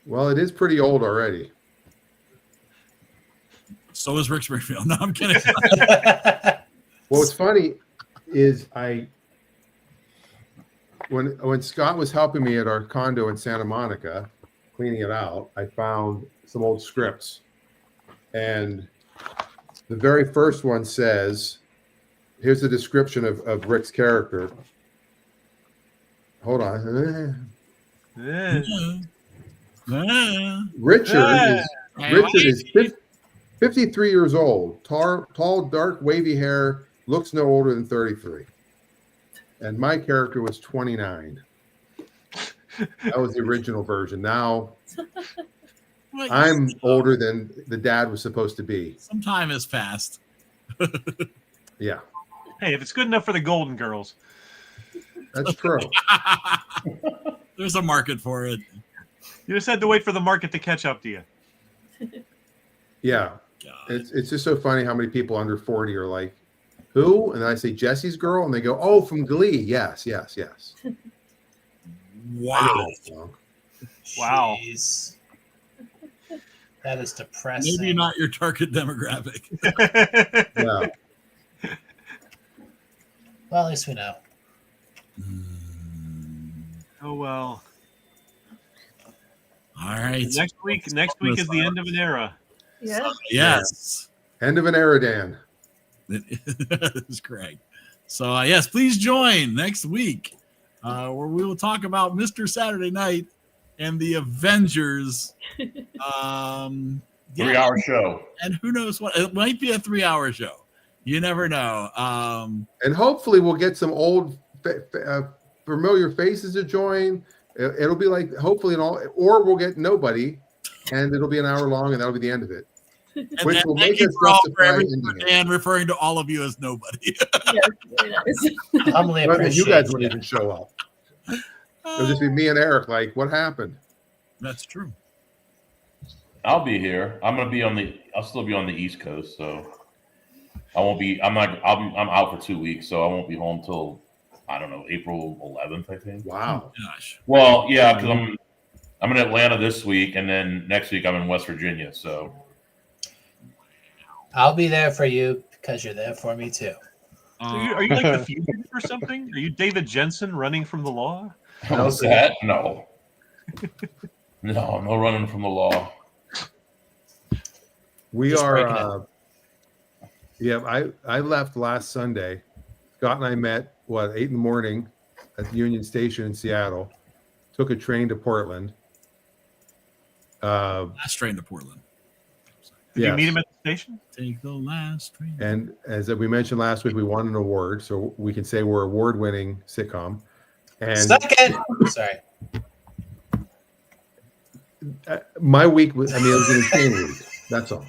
Well, it is pretty old already. So is Rick Springfield. No, I'm kidding. What's funny is when Scott was helping me at our condo in Santa Monica, cleaning it out, I found some old scripts. And the very first one says, here's the description of Rick's character. Hold on. Richard is 53 years old, tall, dark, wavy hair, looks no older than 33. And my character was 29. That was the original version. Now I'm older than the dad was supposed to be. Some time has passed. Yeah. Hey, if it's good enough for the Golden Girls. That's true. There's a market for it. You just had to wait for the market to catch up to you. Yeah. It's just so funny how many people under 40 are like, who? And I say, Jesse's girl. And they go, oh, from Glee. Yes. Wow. Wow. Jeez. That is depressing. Maybe not your target demographic. Yeah. Well, at least we know. Oh, well. All right. Next week is the end of an era. Yeah. Yes. End of an era, Dan. That is correct. So, yes, please join next week where we will talk about Mr. Saturday Night and the Avengers. 3-hour show. And who knows what? It might be a 3-hour show. You never know. And hopefully we'll get some old familiar faces to join. It'll be like, hopefully, or we'll get nobody, and it'll be an hour long, and that'll be the end of it. Which will make us justify and referring to all of you as nobody. Yes, very nice. Humbly appreciate you guys wouldn't even show up. It'll just be me and Eric. Like, what happened? That's true. I'll be here. I'll still be on the East Coast. So I won't be. I'm out for 2 weeks, so I won't be home till I don't know April 11th. I think. Wow. Gosh. Well, yeah, because I'm in Atlanta this week, and then next week I'm in West Virginia. So I'll be there for you because you're there for me too. So are you like the fugitive or something? Are you David Jensen running from the law? What's that? No. No running from the law. We Just are. I left last Sunday. Scott and I met 8 in the morning at the Union Station in Seattle. Took a train to Portland. Last train to Portland. Did you meet him at the station? Take the last train. And as we mentioned last week, we won an award, so we can say we're award-winning sitcom. And Second, sorry. My week was, it was an insane week. That's all.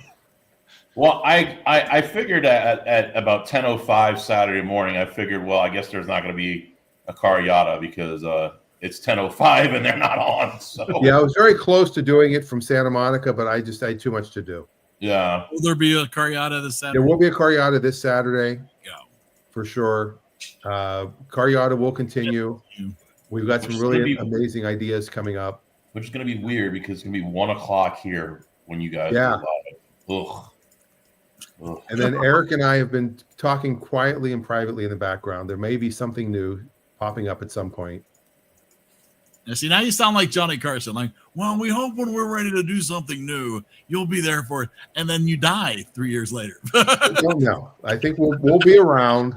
Well, I figured at about 10:05 Saturday morning, I figured, well, I guess there's not going to be a Cariata because it's 10:05 and they're not on. So yeah, I was very close to doing it from Santa Monica, but I had too much to do. Yeah. Will there be a Cariata this Saturday? There will be a Cariata this Saturday. Yeah. For sure. Cariata will continue. We've got some really amazing ideas coming up. Which is going to be weird because it's going to be 1:00 here when you guys Yeah. go live. Ugh. And then Eric and I have been talking quietly and privately in the background. There may be something new popping up at some point. Now, see, now you sound like Johnny Carson. Like, well, we hope when we're ready to do something new, you'll be there for it. And then you die 3 years later. I don't know. I think we'll be around.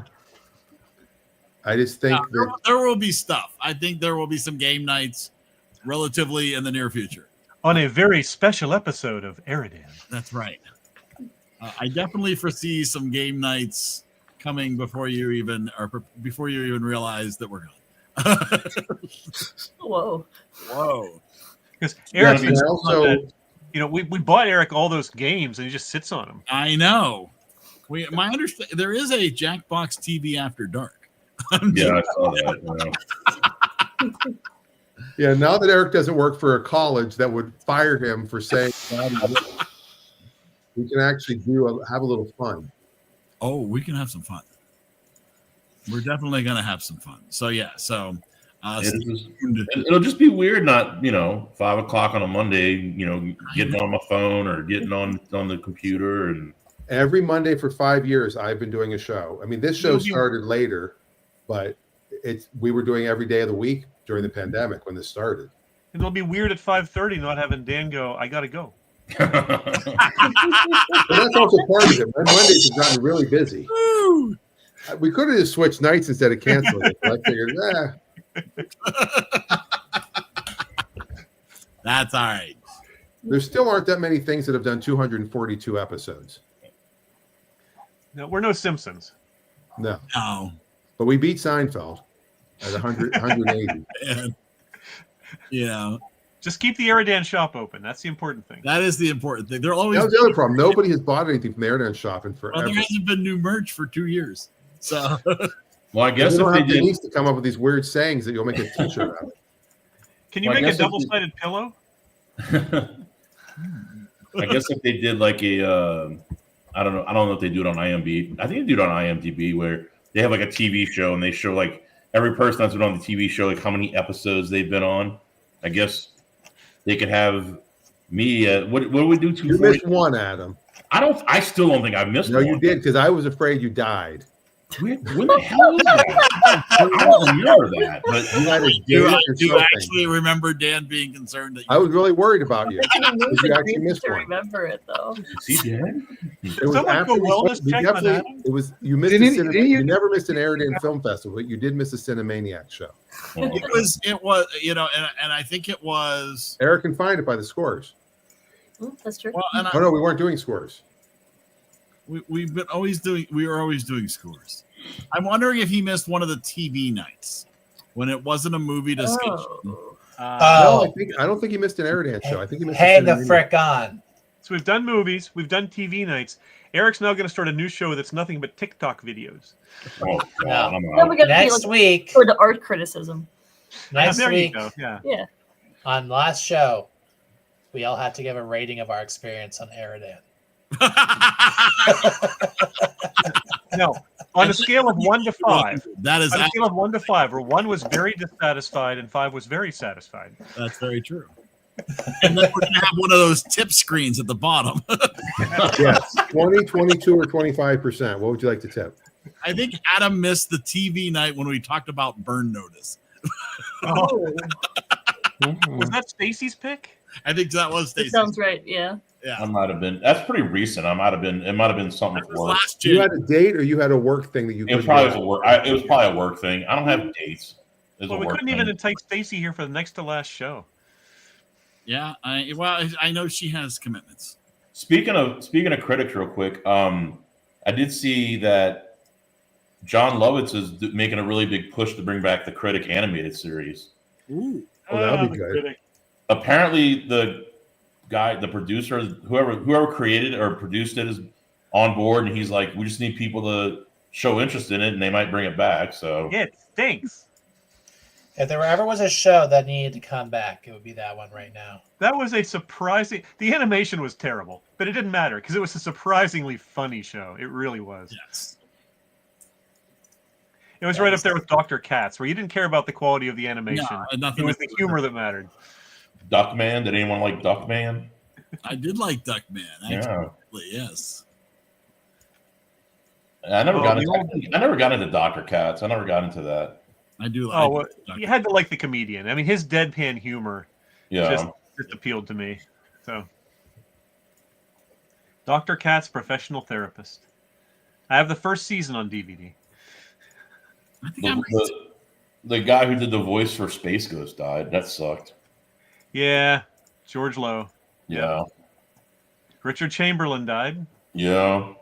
I just think that there will be stuff. I think there will be some game nights relatively in the near future. On a very special episode of EriDan. That's right. I definitely foresee some game nights coming before you even realize that we're gone. Whoa. Because Eric, also, we bought Eric all those games and he just sits on them. I know. There is a Jackbox TV After Dark. Yeah, I saw that. Yeah, now that Eric doesn't work for a college that would fire him for saying we can actually have a little fun. Oh, we can have some fun. We're definitely going to have some fun. So, yeah. So, it'll just be weird not, 5:00 on a Monday, getting on my phone or getting on the computer. And every Monday for 5 years, I've been doing a show. I mean, this show started later, but we were doing every day of the week during the pandemic when this started. And it'll be weird at 5:30 not having Dan go, I got to go. But that's also part of it. My Mondays have gotten really busy. Woo! We could have just switched nights instead of canceling it. But I figured, That's all right. There still aren't that many things that have done 242 episodes. No, we're no Simpsons. No. But we beat Seinfeld at 180. Yeah. Just keep the EriDan shop open. That's the important thing. That is the important thing. They're always. That was the other problem. Nobody has bought anything from the EriDan shop in forever. Well, there hasn't been new merch for 2 years. So. Well, I guess if they Denise to come up with these weird sayings that you'll make a T-shirt out of. Can you make a double-sided pillow? I guess if they did like a, I don't know if they do it on IMDb. I think they do it on IMDb where they have like a TV show and they show like every person that's been on the TV show, like how many episodes they've been on. I guess they could have me. What would we do? You missed one, Adam. I still don't think I missed one. No, you did because I was afraid you died. When the hell was that? I don't remember that. But you actually remember Dan being concerned that I was really worried about you. You actually missed one. Remember it though. Is he dead? It was after you missed. You never missed an EriDan Film Festival, but you did miss a Cinemaniacs show. It was, and I think it was. Eric can find it by the scores. That's true. Well, no, we weren't doing scores. We were always doing scores. I'm wondering if he missed one of the TV nights when it wasn't a movie discussion. No, I don't think he missed an EriDan show. I think he missed. Hang the frick on. So we've done movies, we've done TV nights. Eric's now going to start a new show that's nothing but TikTok videos. Oh, God, next week for the art criticism. Next week, yeah. On last show, we all had to give a rating of our experience on EriDan. No, on a scale of 1 to 5. That is on a scale of 1 to 5, where 1 was very dissatisfied and 5 was very satisfied. That's very true. And then we're gonna have one of those tip screens at the bottom. Yes, 20, 22, or 25%. What would you like to tip? I think Adam missed the TV night when we talked about Burn Notice. Oh. Was that Stacy's pick? I think that was Stacy's. Sounds right. Yeah. Yeah, it might have been. That's pretty recent. It might have been something with work. You had a date, or you had a work thing that you? It was probably a work. It was probably a work thing. I don't have dates. Well, we couldn't even invite Stacy here for the next to last show. Yeah, I know she has commitments. Speaking of critics, real quick, I did see that John Lovitz is making a really big push to bring back the Critic animated series. Ooh, that'd be good. Critic. Apparently, the producer, whoever created or produced it, is on board, and he's like, we just need people to show interest in it, and they might bring it back. So it stinks. If there ever was a show that needed to come back, it would be that one right now. That was a surprising. The animation was terrible, but it didn't matter because it was a surprisingly funny show. It really was. Yes. It was right up there with Dr. Katz, where you didn't care about the quality of the animation. No, it was the humor that mattered. Duckman. Did anyone like Duckman? I did like Duckman. Yeah. Yes. I never got into Dr. Katz. I never got into that. I do. You had to like the comedian. I mean, his deadpan humor just appealed to me. So, Dr. Katz, professional therapist. I have the first season on DVD. The guy who did the voice for Space Ghost died. That sucked. Yeah, George Lowe. Yeah. Richard Chamberlain died. Yeah.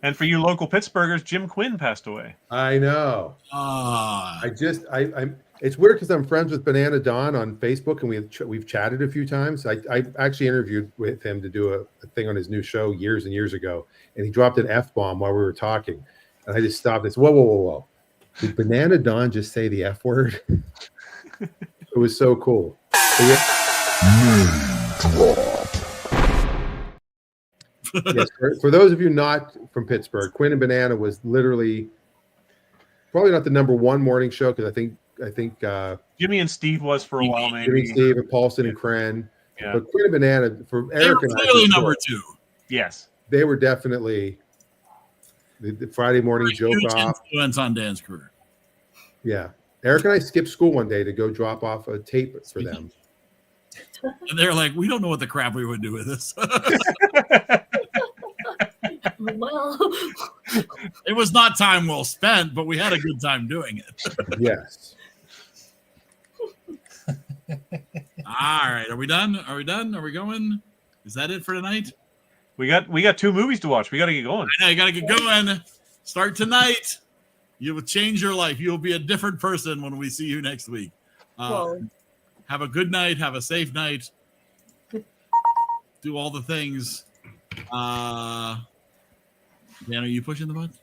And for you local Pittsburghers, Jim Quinn passed away. I know. It's weird because I'm friends with Banana Don on Facebook, and we've chatted a few times. I actually interviewed with him to do a thing on his new show years and years ago, and he dropped an F-bomb while we were talking, and I just stopped and said, whoa. Did Banana Don just say the F word? It was so cool. Yes, for those of you not from Pittsburgh, Quinn and Banana was literally probably not the number one morning show, because I think Jimmy and Steve was for a while, maybe. Jimmy, Steve, and Paulson and Kren. Yeah. But Quinn and Banana, for they Eric were and I, clearly number two. Yes, they were definitely the Friday morning joke off. Influence on Dan's career. Yeah, Eric and I skipped school one day to go drop off a tape for them. And they're like, we don't know what the crap we would do with this. Well, it was not time well spent, but we had a good time doing it. Yes. All right. Are we done? Are we going? Is that it for tonight? We got 2 movies to watch. We got to get going. I know, you got to get going. Start tonight. You will change your life. You will be a different person when we see you next week. Have a good night. Have a safe night. Do all the things. Dan, are you pushing the button?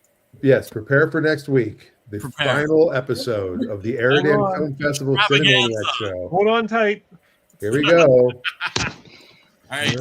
Yes. Prepare for next week. The final episode of the EriDan Film Festival Cinemaniacs show. Hold on tight. Here we go. All right.